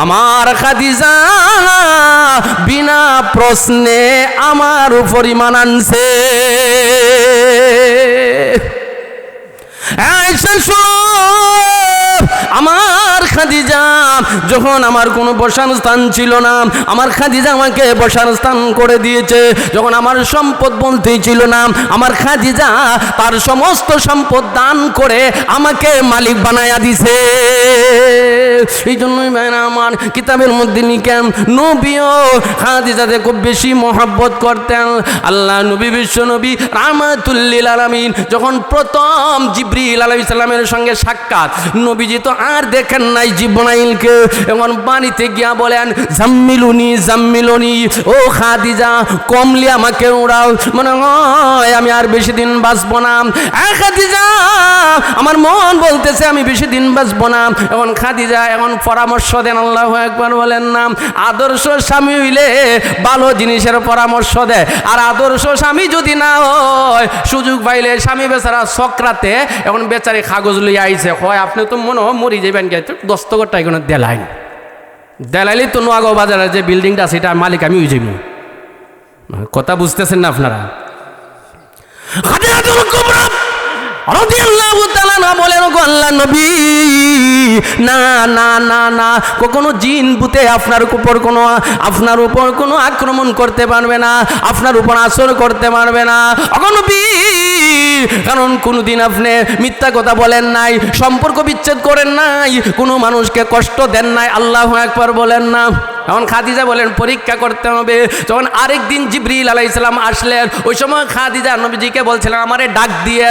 আমার খাদিজা বিনা প্রশ্নে আমার উপর ঈমান আনছে। আয়েশা শোনো, আমার খাদিজা যখন আমার কোনো বসার স্থান ছিল না, আমার খাদিজা আমাকে বসার স্থান করে দিয়েছে। যখন আমার সম্পদ বলতেই ছিল না, আমার খাদিজা তার সমস্ত সম্পদ দান করে আমাকে মালিক বানায়া দিছে। এই জন্যই ভাইরা আমার কিতাবের মধ্যে লিখেন, নবীও খাদিজাকে খুব বেশি মহব্বত করতেন। আল্লাহ নবী বিশ্ব নবী রাহমাতুল লিল আলামিন যখন প্রথম জিবরিল আলাইহিস সালামের সঙ্গে সাক্ষাৎ, নবীজি তো আর দেখেন নাই জিবরাইলকে, এখন বাড়িতে গিয়া বলেন, জাম্মিলুনি জাম্মিলুনি, ও খাদিজা কমলি আমাকে উড়াও, মনে হয় আমি আর বেশি দিন বাঁচবো না। খাদিজা আমার মন বলতেছে আমি বেশি দিন বাঁচবো না। এখন খাদিজা এখন পরামর্শ দেন, আল্লাহু আকবার বলেন না। আদর্শ স্বামী হইলে ভালো জিনিসের পরামর্শ দেয়, আর আদর্শ স্বামী যদি না হয়, সুযোগ পাইলে স্বামী বেচারা সকরাতে এখন বেচারি কাগজ লইয়া আইছে, হয় আপনি তো মনে হয় মরি যাবেন, গেছে দস্তকরটা এখানে দেলাইন দেলাইলে তো নোয়াগাঁও বাজারের যে বিল্ডিংটা আছে এটা মালিক আমি হয়ে যাবো। কথা বুঝতেছেন না আপনারা? খাদিজাতুল কুবরা রাদিয়াল্লাহু তাআলা বলেন, গো আল্লাহর নবী, না না না না, কখনো জিন ভূতে আপনার উপর কোনো আক্রমণ করতে পারবে না, আপনার উপর আসর করতে পারবে না। ওগো নবী, কারণ কোনোদিন আপনি মিথ্যা কথা বলেন নাই, সম্পর্ক বিচ্ছেদ করেন নাই, কোনো মানুষকে কষ্ট দেন নাই, আল্লাহু আকবার বলেন না। এখন খাদিজা বলেন পরীক্ষা করতে হবে। যখন আরেকদিন জিবরিল আলাইহিস সালাম আসলেন, ওই সময় খাদিজা নবীজিকে বলছিলেন আমারে ডাক দিয়ে,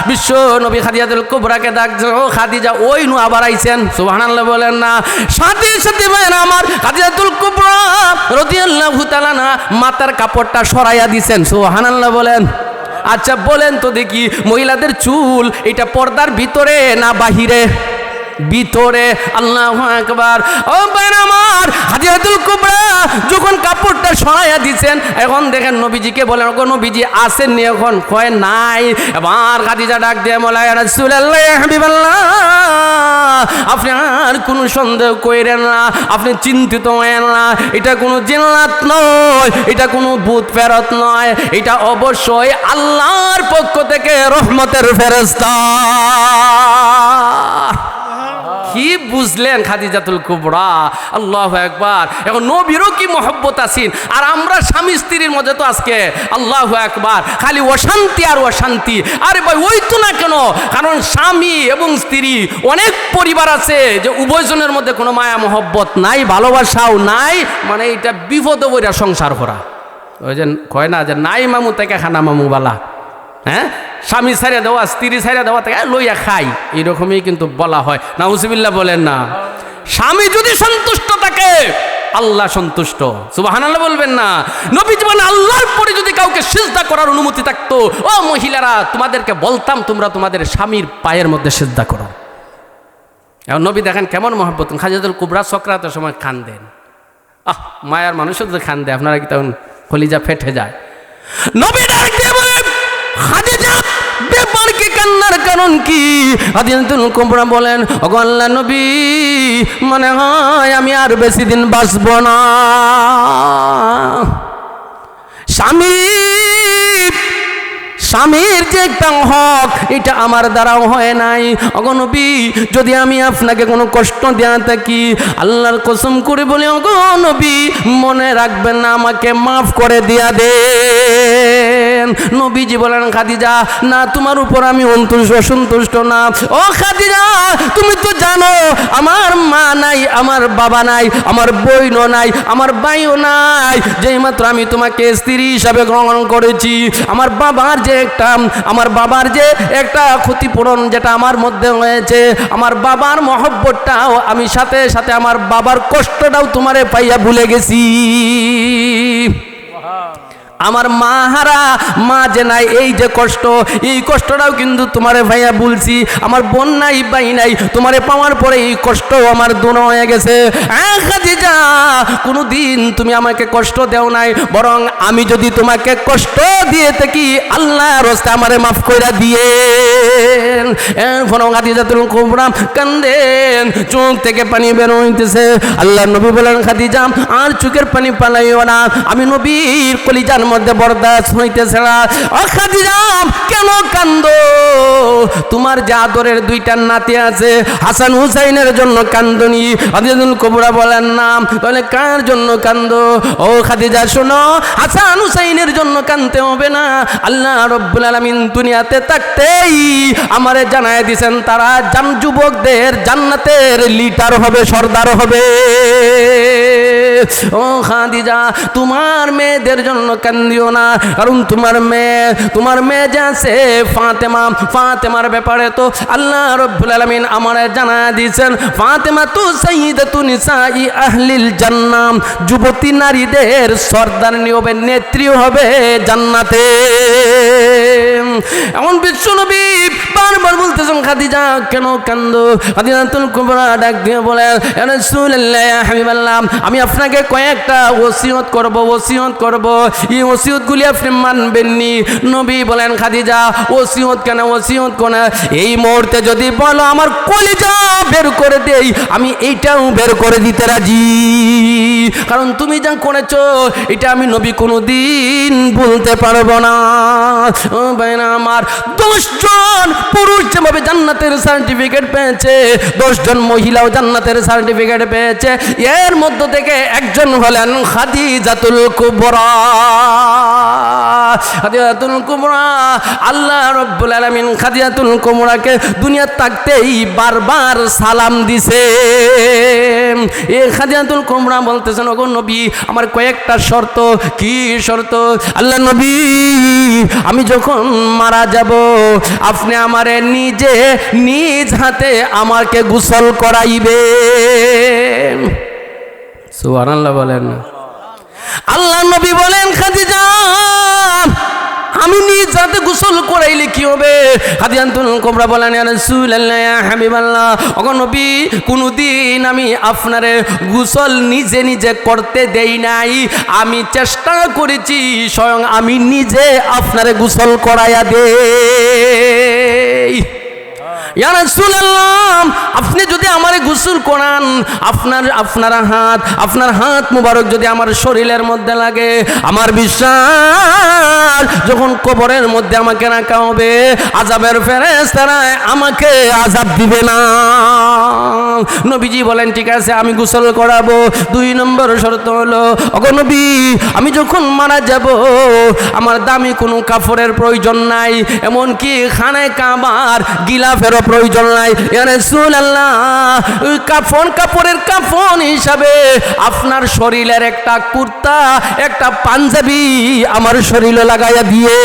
বিশ্ব নবী খাদিজাতুল কুবরাকে ডাকছে, ও খাদিজা ওই নু আবার আইছেন, সুবহানাল্লাহ বলেন না। সাথে সাথে ভাইরা আমার খাদিজাতুল কুবরা রাদিয়াল্লাহু তাআলা মাথার কাপড়টা সরাইয়া দিছেন, সুবহানাল্লাহ বলেন। আচ্ছা বলেন তো দেখি, মহিলাদের চুল এটা পর্দার ভিতরে না বাহিরে? ভিতরে। আল্লাহু আকবার। ও ভাইরা আমার, খাদিজাতুল কুবরা যখন কাপড়টা সরাইয়া দিছেন, এখন দেখেন নবীজিকে বলেন, ওগো নবীজি আসেন নি? এখন কয় নাই। এবার খাদিজা ডাক দিয়ে বলে, ইয়া রাসূলুল্লাহ, ইয়া হাবিবাল্লাহ, আপনি আর কোনো সন্দেহ কইরেন না, আপনি চিন্তিত হয়েন না, এটা কোনো জিন্নাত নয়, এটা কোনো ভূত ফেরত নয়, এটা অবশ্যই আল্লাহর পক্ষ থেকে রহমতের ফেরেশতা। কি বুঝলেন খাদিজাতুল কুবরা? আল্লাহু আকবার। এখন নবীরও কি মহব্বত আছেন, আর আমরা স্বামী স্ত্রীর মধ্যে তো আজকে আল্লাহু আকবার খালি অশান্তি আর অশান্তি। আরে ভাই ওই তো না কেন, কারণ স্বামী এবং স্ত্রী অনেক পরিবার আছে যে উভয়জনের মধ্যে কোনো মায়া মহব্বত নাই, ভালোবাসাও নাই, মানে এটা বিপদ বইরা সংসার করা। ওই যে কয় না যে নাই মামু থেকে খানা মামু বালা, হ্যাঁ, স্বামী ছাড়িয়া দেওয়া স্ত্রী ছাড়িয়া দেওয়া থেকে লইয়া খাই, এইরকমই কিন্তু বলা হয়। নাউজুবিল্লাহ বলেন না। স্বামী যদি সন্তুষ্ট থাকে আল্লাহ সন্তুষ্ট, সুবহানাল্লাহ বলবেন না। নবী জীবনে আল্লাহর পরে যদি কাউকে সিজদা করার অনুমতি থাকতো, ও মহিলারা তোমাদেরকে বলতাম তোমরা তোমাদের স্বামীর পায়ের মধ্যে সিজদা করো। এখন নবী দেখেন কেমন মহব্বত। খাদিজাতুল কুবরা সকরাতের সময় কান্দেন, মায়ার মানুষও যদি কান্দে আপনারা কি তখন কলিজা ফেটে যায়। নবী ডাক দিয়ে বলেন, খাদিজা ব্যাপার কি, কান্নার কারণ কি? খাদিজাতুল কুবরা বলেন, ওগো আল্লাহর নবী, মনে হয় আমি আর বেশি দিন বাঁচব না। স্বামীর যে একটা হক এটা আমার দ্বারাও হয় নাই। ওগো নবী, যদি আমি আপনাকে কোনো কষ্ট দেয়া থাকি, আল্লাহর কসম করে বলি ওগো নবী, মনে রাখবেন না, আমাকে মাফ করে দিয়া দেন। নবীজি বলেন, খাদিজা না, তোমার উপর আমি অসন্তুষ্ট না। ও খাদিজা, তুমি তো জানো আমার মা নাই, আমার বাবা নাই, আমার বোনও নাই, আমার ভাইও নাই, যেই মাত্র আমি তোমাকে স্ত্রী হিসাবে গ্রহণ করেছি, আমার বাবার যে একটা ক্ষতিপূরণ যেটা আমার মধ্যে হয়েছে, আমার বাবার মহব্বতটাও আমি সাথে সাথে আমার বাবার কষ্টটাও তোমারে পাইয়া ভুলে গেছি। আমার মা হারা, মা যে নাই, এই যে কষ্ট, এই কষ্টটাও কিন্তু তোমারে ভাইয়া বলছি। আমার বোন নাই, ভাই নাই, তোমারে পাওয়ার পরে এই কষ্ট আমার দূর হয়ে গেছে। খাদিজা, কোনোদিন তুমি আমাকে কষ্ট দেও নাই, বরং আমি যদি তোমাকে কষ্ট দিয়ে থাকি আল্লাহর রাস্তে আমারে মাফ কইরা দিয়ে। এরপর খাদিজাতুল কুবরা কান্দেন, চোখ থেকে পানি বের হইতেছে। আল্লাহর নবী বলেন, খাদিজা আর চোখের পানি পালাইও না, আমি নবীর কলিজার মধ্যে বরদাস্ত হইতেছে না। ও খাদিজা কেন কান্দো? তোমার যে আদরের দুইটা নাতি আছে, হাসান হুসাইনের জন্য কান্দনি? খাদিজাতুল কুবরা বলেন, না। তাহলে কার জন্য কান্দো? ও খাদিজা শোনো, হাসান হুসাইনের জন্য কান্দতে হবে না। আল্লাহ রব্বুল আলামিন দুনিয়াতে থাকতেই আমারে জানায় দিয়েছেন তারা যুবকদের জান্নাতের লিডার হবে, সর্দার হবে। ও খাদিজা তোমার মেয়েদের জন্য কান্দিও না, কারণ তোমার মেয়ে যে আছে ফাতেমার ব্যাপারে তো আল্লাহ রব্বুল আলামিন আমারে জানায় দিয়েছেন, ফাতেমা তু সাইয়্যিদাতু নিসাই আহলিল জান্নাহ, যুবতী নারীদের সর্দারনি হবে, নেত্রী হবে জান্নাতে। এমন বিশ্বনবী বারবার বলতেছেন, খাদিজা কেন কান্দো? খাদিজাতুল কুবরা ডাক দিয়ে বলে, ইয়া রাসূলুল্লাহ, ইয়া হাবিবাল্লাহ, আমি আপনাকে কয়েকটা ওসিয়ত করব, এই ওসিয়তগুলি আপনি মানবেননি। নবী বলেন, খাদিজা ওসিয়ত কেন? এই মুহূর্তে যদি বলো আমার কলিজা বের করে দেই, আমি এইটাও বের করে দিতে রাজি, কারণ তুমি যা করেছো এটা আমি নবী কোনোদিন বলতে পারবো না। ও ভাইরা আমার, 10 জন পুরুষ যেভাবে জান্নাতের সার্টিফিকেট পেয়েছে, 10 জন মহিলাও জান্নাতের সার্টিফিকেট পেয়েছে। এর মধ্য থেকে একজন হলেন খাদিজাতুল কুবরা। আল্লাহ রব্বুল আলামিন খাদিজাতুল কুবরাকে দুনিয়া থাকতেই বারবার সালাম দিছে। এই খাদিজাতুল কুবরা বলতেছেন, ওগো নবী, আমার কয়েকটা শর্ত। কি শর্ত? আল্লাহ নবী, আমি যখন মারা যাব আপনি আমারে নিজ হাতে আমাকে গোসল করাইবেন। সুবহানাল্লাহ বলেন। আল্লাহ নবী বলেন, খাদিজা আমি নিজ হাতে গোসল করাইলে কি হবে? খাদিজাতুল কুবরা বলেন, ইয়া রাসূলুল্লাহ, ইয়া হাবিবাল্লাহ, ওগো নবী, কোনদিন আমি আপনারে গোসল নিজে করতে দেই নাই। আমি চেষ্টা করেছি স্বয়ং আমি নিজে আপনারে গোসল করাইয়া দেই। ইয়া রাসূলুল্লাহ, আপনি যদি আমারে গোসল করান, আপনার হাত মুবারক যদি আমার শরীরের মধ্যে লাগে, আমার বিশ্বাস যখন কবরের মধ্যে আমাকে রাখা হবে, আযাবের ফেরেশতারা আমাকে আযাব দিবে না। নবীজি বলেন, ঠিক আছে, আমি গোসল করাবো। 2 নম্বর শর্ত হলো, ওগো নবী, আমি যখন মারা যাব আমার দামি কোনো কাপড়ের প্রয়োজন নাই, এমনকি খানায় কাবার গিলাফেরও প্রয়োজন নাই। ইয়া রাসূলুল্লাহ, কাপড়ের কাফন হিসাবে আপনার শরীরের একটা কুর্তা, একটা পাঞ্জাবি আমার শরীরে লাগাইয়া দিয়ে,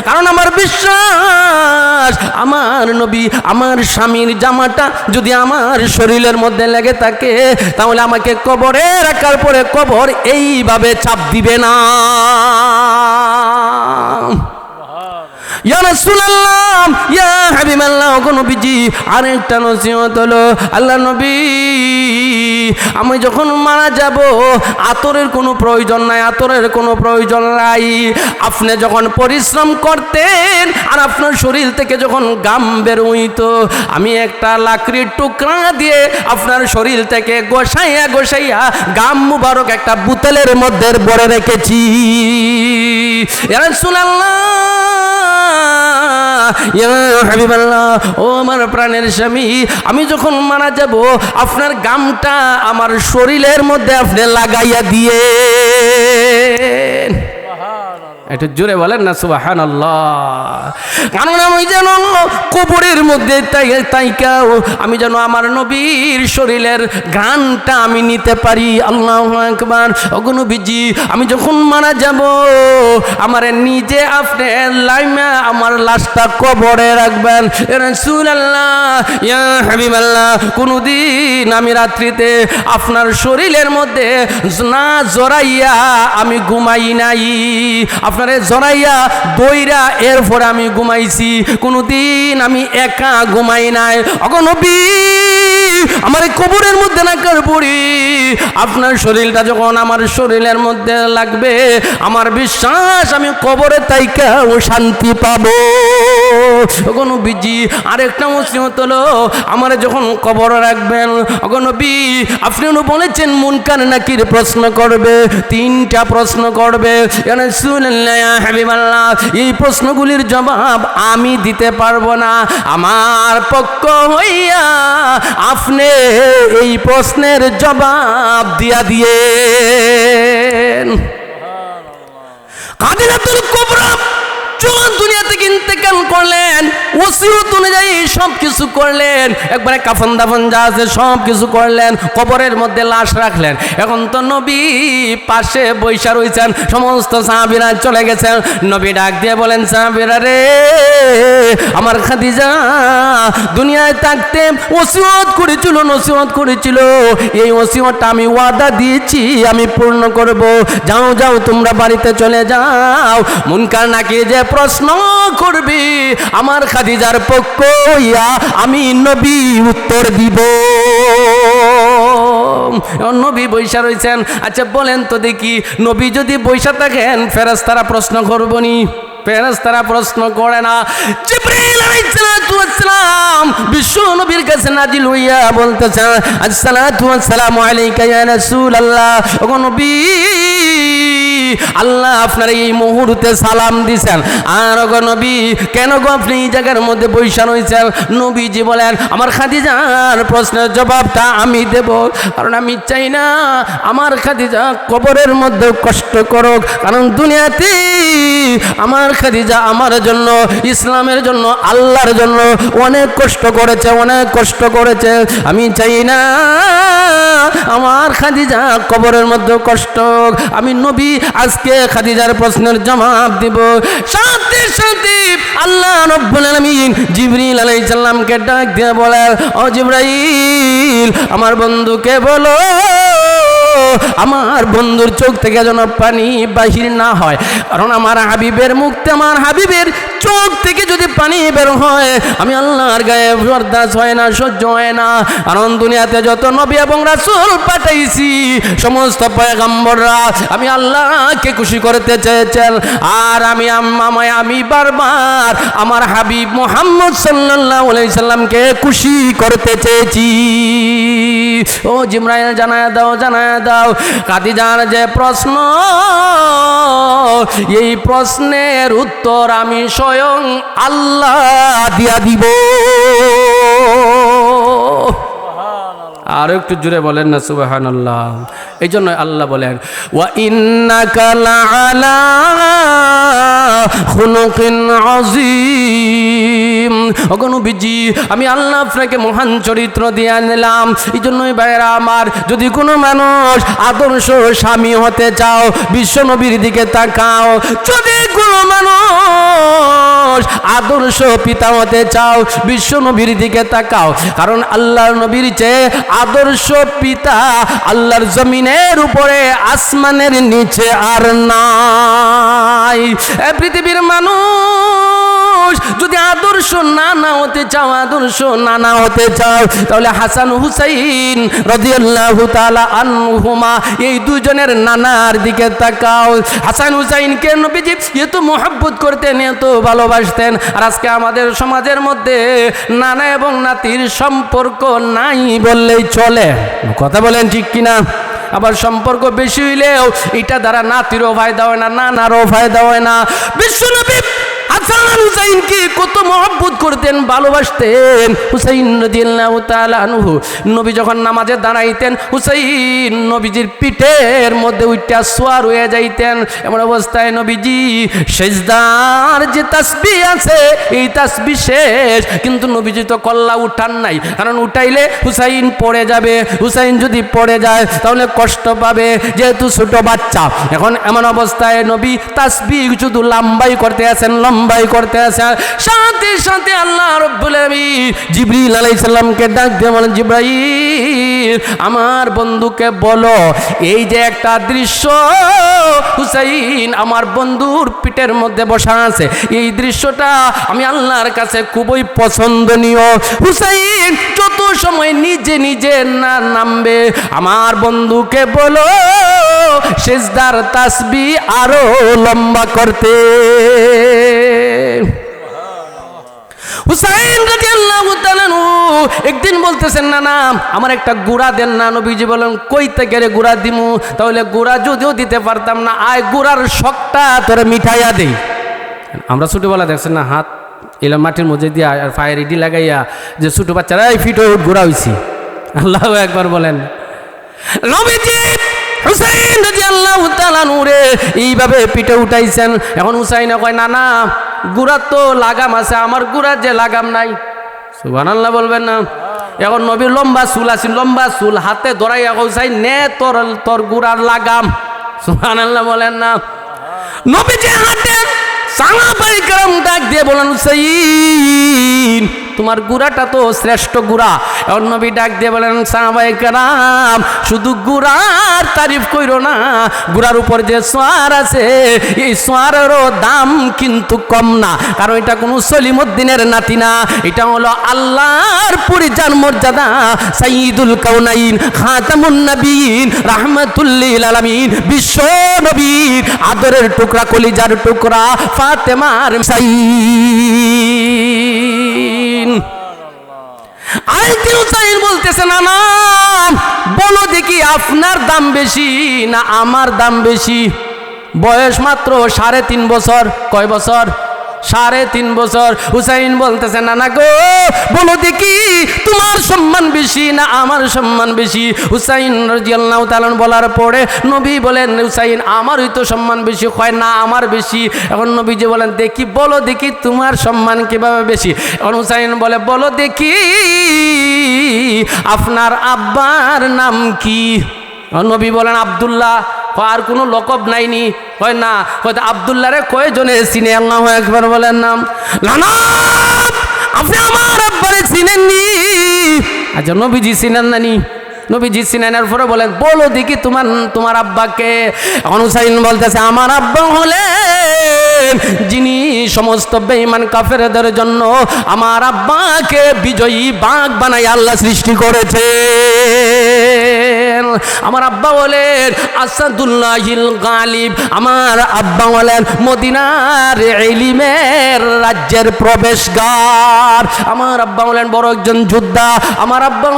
কারণ আমার বিশ্বাস আমার নবী, আমার স্বামীর জামাটা যদি আমার শরীরের মধ্যে লেগে থাকে, তাহলে আমাকে কবরে রাখার পরে কবর এইভাবে চাপ দিবে না। ইয়া রাসূলুল্লাহ, ইয়া হাবিবাল্লাহ, ওগো নবীজি, আরেকটা নসিহত হলো, আল্লাহ নবী, আমি যখন মারা যাব আতরের কোনো প্রয়োজন নাই। আপনি যখন পরিশ্রম করতেন আর আপনার শরীর থেকে যখন গাম বের হইতো, আমি একটা লাকড়ির টুকরা দিয়ে আপনার শরীর থেকে গোসাইয়া গাম মুবারক একটা বোতলের মধ্যে ভরে রেখেছি। ইয়া রাসূলুল্লাহ, ইয়া হাবিবাল্লাহ, ও আমার প্রাণের স্বামী, আমি যখন মারা যাব আপনার গামটা আমার শরীরের মধ্যে আপনি লাগাইয়া দিয়ে। একটু জোরে বলেন না সুবহানাল্লাহ। কারণ আমি যেন কবরের মধ্যে তাইকাও আমি যেন আমার নবীর শরীরের ঘ্রাণটা আমি নিতে পারি। আল্লাহু আকবার। ওগো নবীজি, আমি যখন মারা যাব আমার নিজে আপনি লাইমা আমার লাশটা কবরে রাখবেন। রাসূলুল্লাহ, ইয়া হাবিবাল্লাহ, কোনদিন আমি রাত্রিতে আপনার শরীরের মধ্যে না জড়াইয়া আমি ঘুমাই নাই, আপনারে জড়াইয়া দইরা এরপরে আমি ঘুমাইছি, কোনদিন আমি একা ঘুমাই নাই। ওগো নবী, আমার কবরের মধ্যে রাখার পরে আপনার শরীরটা যখন আমার শরীরের মধ্যে লাগবে, আমার বিশ্বাস আমি কবরে তাইকাও শান্তি পাবো। ওগো নবীজি আরেকটা মুসিবত হলো, আমার যখন কবরে রাখবেন ওগো নবী, আপনি বলেছেন মুনকার নাকির প্রশ্ন করবে, 3টা প্রশ্ন করবে। ইয়া রাসূলুল্লাহ, ইয়া হাবিবাল্লাহ, এই প্রশ্নগুলির জবাব আমি দিতে পারবো না, আমার পক্ষ হইয়া আপনি এই প্রশ্নের জবাব দিয়া দিয়েন। খাদিজাতুল কুবরা যখন দুনিয়া থেকে ইন্তেকাল করলেন, ওসিয়ত অনুযায়ী সব কিছু করলেন, একবারে কাফন দাফন যা আছে সব কিছু করলেন, কবরের মধ্যে লাশ রাখলেন। এখন তো নবী পাশে বৈশা রয়েছেন, সমস্ত সাহাবীরা চলে গেছেন। নবী ডাক দিয়ে বলেন, সাহাবীরা রে, আমার খাদিজা দুনিয়ায় থাকতে ওসিয়ত করেছিল, এই ওসিয়তটা আমি ওয়াদা দিয়েছি আমি পূর্ণ করব। যাও যাও তোমরা বাড়িতে চলে যাও, মুনকার নাকির যে প্রশ্ন করবি আমার খাদিজার পক্ষ হইয়া আমি নবী উত্তর দিব। নবী বৈশা রয়েছেন। আচ্ছা বলেন তো দেখি, নবী যদি বৈশা থাকেন ফেরেশতারা প্রশ্ন করবনি? ফেরেশতারা প্রশ্ন করে না। জিবরিল আলাইহিস সালাম বিশ্ব নবীর কাছে নাজিল হইয়া বলতেছেন, আসসালাতু ওয়াসসালামু আলাইকা ইয়া রাসূলুল্লাহ, ওগো নবী আল্লাহ আপনার এই মুহূর্তে সালাম দিছেন। আর ওগো নবী কেন গো আপনি এই জায়গার মধ্যে বৈশা রয়েছেন? নবীজি বলেন, আমার খাদিজার প্রশ্নের জবাবটা আমি দেব, কারণ আমি চাই না আমার খাদিজা কবরের মধ্যে কষ্ট করুক, কারণ দুনিয়াতে আমার খাদিজা আমার জন্য, ইসলামের জন্য, আল্লাহর জন্য অনেক কষ্ট করেছে। আমি চাই না আমার খাদিজা কবরের মধ্যে কষ্ট। আমি নবী আজকে খাদিজার প্রশ্নের জবাব দিব। সাথে সাথে আল্লাহ রাব্বুল আলামিন জিবরিল আলাইহিস সালামকে ডাক দিয়ে বলে, ও জিবরাইল আমার বন্ধুকে বলো আমার বন্ধুর চোখ থেকে যেন পানি বাহির না হয়, কারণ আমার হাবিবের মুখতে, আমার হাবিবের চোখ থেকে যদি পানি বের হয় আমি আল্লাহর গায়ে বরদাস্ত হয় না, সহ্য হয় না। কারণ দুনিয়াতে যত নবী এবং রাসূল পাঠাইছি সমস্ত পয়গম্বররা আমি আল্লাহকে খুশি করতে চেয়েছেন, আর আমি বারবার আমার হাবিব মুহাম্মদ সাল্লাল্লাহু আলাইহি সাল্লামকে খুশি করতে চেয়েছি। ও জিবরাইল জানায় দাও খাদিজার যে প্রশ্ন, এই প্রশ্নের উত্তর আমি স্বয়ং আল্লাহ দিয়া দিব। আর একটু জোরে বলেন না সুবহানাল্লাহ। এই জন্য আল্লাহ বলেন, ওয়া ইন্নাকা লাআলা খুলুকিন আযীম। ওগো নবীজি আমি আল্লাহ আপনাকে মহান চরিত্র দিয়ে আনলাম। এই জন্যই ভাইরা আমার, যদি কোনো মানুষ আদর্শ স্বামী হতে চাও বিশ্ব নবীর দিকে তাকাও, যদি কোনো মানুষ আদর্শ পিতা হতে চাও বিশ্ব নবীর দিকে তাকাও, কারণ আল্লাহর নবীর চেয়ে আদর্শ পিতা আল্লাহর জমিনের উপরে আসমানের নিচে আর নাই। পৃথিবীর মানুষ যদি আদর্শ নানা হতে চাও তাহলে হাসান হুসাইন রাদিয়াল্লাহু তাআলা আনহুমা এই দুজনের নানার দিকে তাকাও। হাসান হুসাইনকে নবীজি এত মহব্বত করতেন, এত ভালোবাসতেন, আর আজকে আমাদের সমাজের মধ্যে নানা এবং নাতির সম্পর্ক নাই বললেই চলে। কথা বলেন ঠিক কিনা? আবার সম্পর্ক বেশি হইলেও এটা দ্বারা নাতিরও ফায়দা হয় না, নানারও ফায়দা হয় না। বিশ্বনবী হাসান হুসাইনকে কত মহব্বত করতেন, ভালোবাসতেন। হুসাইন রাদিয়াল্লাহু তাআলা আনহু নবী যখন নামাজে দাঁড়াইতেন, হুসাইন নবীজির পিঠের মধ্যে উঠা সোয়ার হয়ে যাইতেন। এমন অবস্থায় নবীজি সেজদার যে তাসবিহ আছে এই তাসবিহ শেষ, কিন্তু নবীজি তো কল্লা উঠান নাই, কারণ উঠাইলে হুসাইন পড়ে যাবে। হুসাইন যদি পড়ে যায় তাহলে কষ্ট পাবে, যেহেতু ছোট বাচ্চা। এখন এমন অবস্থায় নবী তাসবিহ শুধু লম্বাই করতে আছেন, লম্বা লম্বাই করতে আছে। সাথে সাথে আল্লাহ রাব্বুল আলামিন জিবরিল আলাইহিস সালামকে ডাক দিয়ে বলেন, জিবরাইল আমার বন্ধুকে বলো এই যে একটা দৃশ্য হুসাইন আমার বন্ধুর পিঠের মধ্যে বসা আছে, এই দৃশ্যটা আমি আল্লাহর কাছে খুবই পছন্দনীয়। হুসাইন যত সময় নিজে নিজে না নামবে আমার বন্ধুকে বলো সিজদার তাসবিহ আরো লম্বা করতে। হুসাইন রাদিয়াল্লাহু তাআলা একদিন বলতেছেন, না না আমার একটা গুড়া দেন না। নবীজি বলেন, কই থেকে রে গুড়া দিমু? তাহলে গুড়া যদিও দিতে পারতাম না, আয় গুড়ার শখটা তোরে মিঠাইয়া দেই। আমরা ছোটবেলা দেখছেন না, হাত এলা মাটির মধ্যে দিয়া আর ফায়ার ইডি লাগাইয়া যে ছোট বাচ্চারা এই ফিটো গুড়া হইছি। আল্লাহু আকবার বলেন। নবীজি হুসাইন রাদিয়াল্লাহু তাআলা নূরে এইভাবে পিঠে উঠাইছেন। এখন হুসাইন কয়, না না গুড়ার তো লাগাম আছে, আমার গুড়ার যে লাগাম নাই। সুবহানাল্লাহ বলবেন না? এখন নবীর লম্বা চুল আছে, লম্বা চুল হাতে ধরাইয়া হুসাইন নে তোর গুড়ার লাগাম। সুবহানাল্লাহ বলেন না? নবীজি হাঁটেন, সাহাবায়ে কেরাম ডাক দিয়ে বলেন, হুসাইন তোমার গুড়াটা তো শ্রেষ্ঠ গুড়া। এখন নবী ডাক দিয়ে বলেন, সাহাবায়ে কেরাম শুধু গুড়ার তারিফ কইরো না, গুড়ার উপর যে সোয়ার আছে এই সোয়ারেরও দাম কিন্তু কম না, কারণ এটা কোনো সলিমুদ্দিনের নাতি না, এটা হলো আল্লাহর পরিজান মর্যাদা সাইয়্যিদুল কাউনাইন খাতামুন নবীন রাহমাতুল লিল আলামিন বিশ্ব নবীর আদরের টুকরা কলিজার টুকরা ফাতেমার হুসাইন। আরেকদিন হুসাইন বলতেছে, না না বলো দেখি আপনার দাম বেশি না আমার দাম বেশি? বয়স মাত্র 3.5 বছর। কয় বছর? 3.5 বছর। হুসাইন বলতেছে, না না গো বলো দেখি তোমার সম্মান বেশি না আমার সম্মান বেশি? হুসাইন রাদিয়াল্লাহু তাআলা বলার পরে নবী বলেন, হুসাইন আমারই তো সম্মান বেশি। কয় না আমার বেশি। এখন নবীজি বলেন, দেখি বলো দেখি তোমার সম্মান কিভাবে বেশি? এখন হুসাইন বলে, বলো দেখি আপনার আব্বার নাম কি? নবী বলেন, আব্দুল্লাহ। আর কোনো লকব নাইনি? হয় না। হয়তো আব্দুল্লাহ রে কয়জনে চিনে? আল্লাহু আকবার বলেন নাম। না না আপনি আমার আব্বারে চিনেননি? আচ্ছা নবীজি চিনেন নানি? নবীজি চিনেনার পরে বলেন, বলো দেখি তোমার আব্বাকে। এখন হুসাইন বলতেছে, আমার আব্বা হলেন যিনি সমস্ত বেঈমান কাফেরদের জন্য আমার আব্বাকে বিজয়ী বাঘ বানাই আল্লাহ সৃষ্টি করেছে। আমার আব্বা বলেন আসাদুল্লাহিল গালিব। আমার আব্বা বলেন মদিনার ইলমের রাজ্যের প্রবেশদ্বার। আমার আব্বা বলেন বড় একজন যোদ্ধা। আমার আব্বা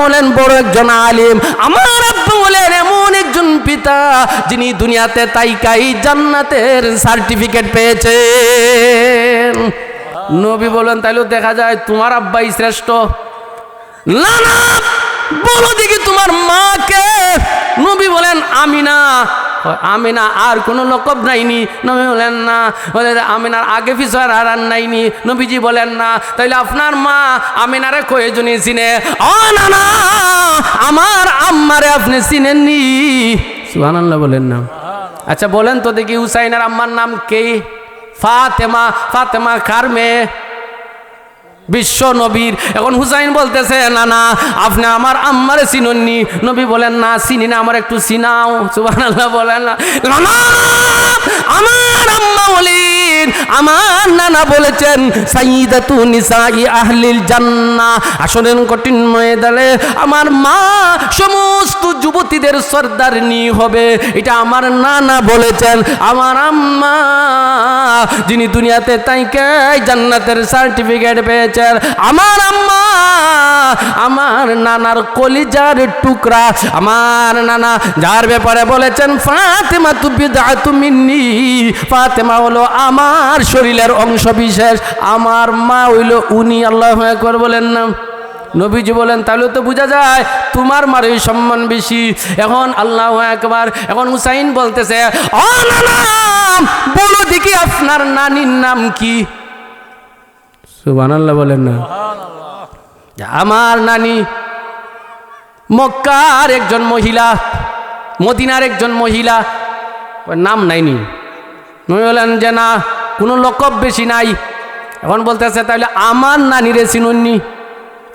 বলেন বড় একজন আলিম। আমার আব্বা বলেন এমন একজন পিতা যিনি দুনিয়াতে তাইকাই জান্নাতের সার্টিফিকেট পেয়েছেন। নবী বলেন, তাইলেও দেখা যায় তোমার আব্বাই শ্রেষ্ঠ। না না বলো দেখি তোমার মাকে? নবী বলেন, আমিনা। আমিনা আর কোনো লকব নাইনি? নবী বলেন না। বলেন আমিনার আগে পিছনে আর নাইনি? নবীজি বলেন না। তাইলে আপনার মা আমিনারে কয়জনে চিনে? ও না না আমার আম্মারে আপনি চিনেননি। সুবহানাল্লাহ বলেন না? আচ্ছা বলেন তো দেখি হুসাইনের আম্মার নাম কে? ফাতেমা। ফাতেমা কার মেয়ে? বিশ্ব নবীর। এখন হুসাইন বলতেছে, না না আপনি আমার আম্মারে চিনননি? নবী বলেন, না চিনি না, আমার একটু চিনাও। সুবহানাল্লাহ বলেন না? না না আমার আম্মা বলেন, আমার নানা বলেছেন সাইয়্যিদাতু নিসাই আহলিল জান্নাহ। আসলেন কঠিন ময়দানে আমার মা সমস্ত যুবতীদের সর্দারনি হবে, এটা আমার নানা বলেছেন। আমার আম্মা যিনি দুনিয়াতে তাইকাই জান্নাতের সার্টিফিকেট পেয়েছেন, আমার আম্মা আমার নানার কলিজার টুকরা। আমার নানা যার ব্যাপারে বলেছেন ফাতেমা তু বিদআতু মিন্নি, ফাতেমা হলো আমার শরীরের অংশ বিশেষ, আমার মা হইল উনি। আল্লাহু আকবার বলেন না? নবীজি বলেন, তাহলে তো বোঝা যায় তোমার মারই সম্মান বেশি। এখন আল্লাহু আকবার। এখন হুসাইন বলতেছে, ও নানা বলো দেখি আপনার নানির নাম কি? সুবহানাল্লাহ বলেন না? আমার নানি মক্কার একজন মহিলা, মদিনার একজন মহিলা, নাম নাইনি। নবী বলেন যে না কোনো লকব বেশি নাই। এখন বলতেছে তাহলে আমার নানিরে চিনুননি?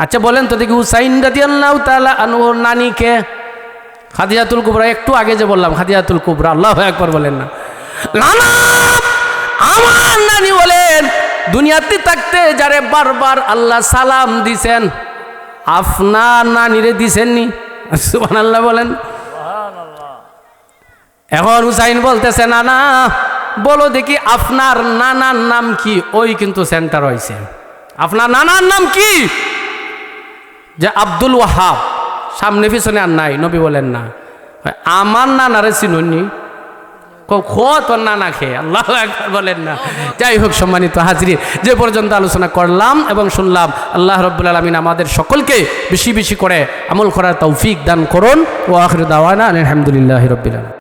আচ্ছা বলেন তো দেখি হুসাইন রাদিয়াল্লাহু তাআলা আনহুর নানিকে? খাদিজাতুল কুবরা, একটু আগে যে বললাম খাদিজাতুল কুবরা, আল্লাহু আকবার বলেন না। নানা আমার নানি বলেন দুনিয়াতে থাকতে যারে বারবার আল্লাহ সালাম দিছেন আপনার নানিরে দিছেননি? সুবহানাল্লাহ বলেন। এখন হুসাইন বলতেছে নানা বলো দেখি আপনার নানার নাম কি? ওই কিন্তু সেন্টার হয়েছে। আপনার নানার নাম কি? যে আব্দুল ওয়াহাব। সামনে পিছনে আর নাই, নবী বলেন না। আমার নানারে চিনুননি? তোর নানা খেয়ে, আল্লাহু আকবার বলেন না। যাই হোক সম্মানিত হাজরিন, যে পর্যন্ত আলোচনা করলাম এবং শুনলাম, আল্লাহ রাব্বুল আলামিন আমাদের সকলকে বেশি বেশি করে আমল করার তৌফিক দান করুন। ওয়া আখিরু দাওয়ানা আলহামদুলিল্লাহি রাব্বিল আলামিন।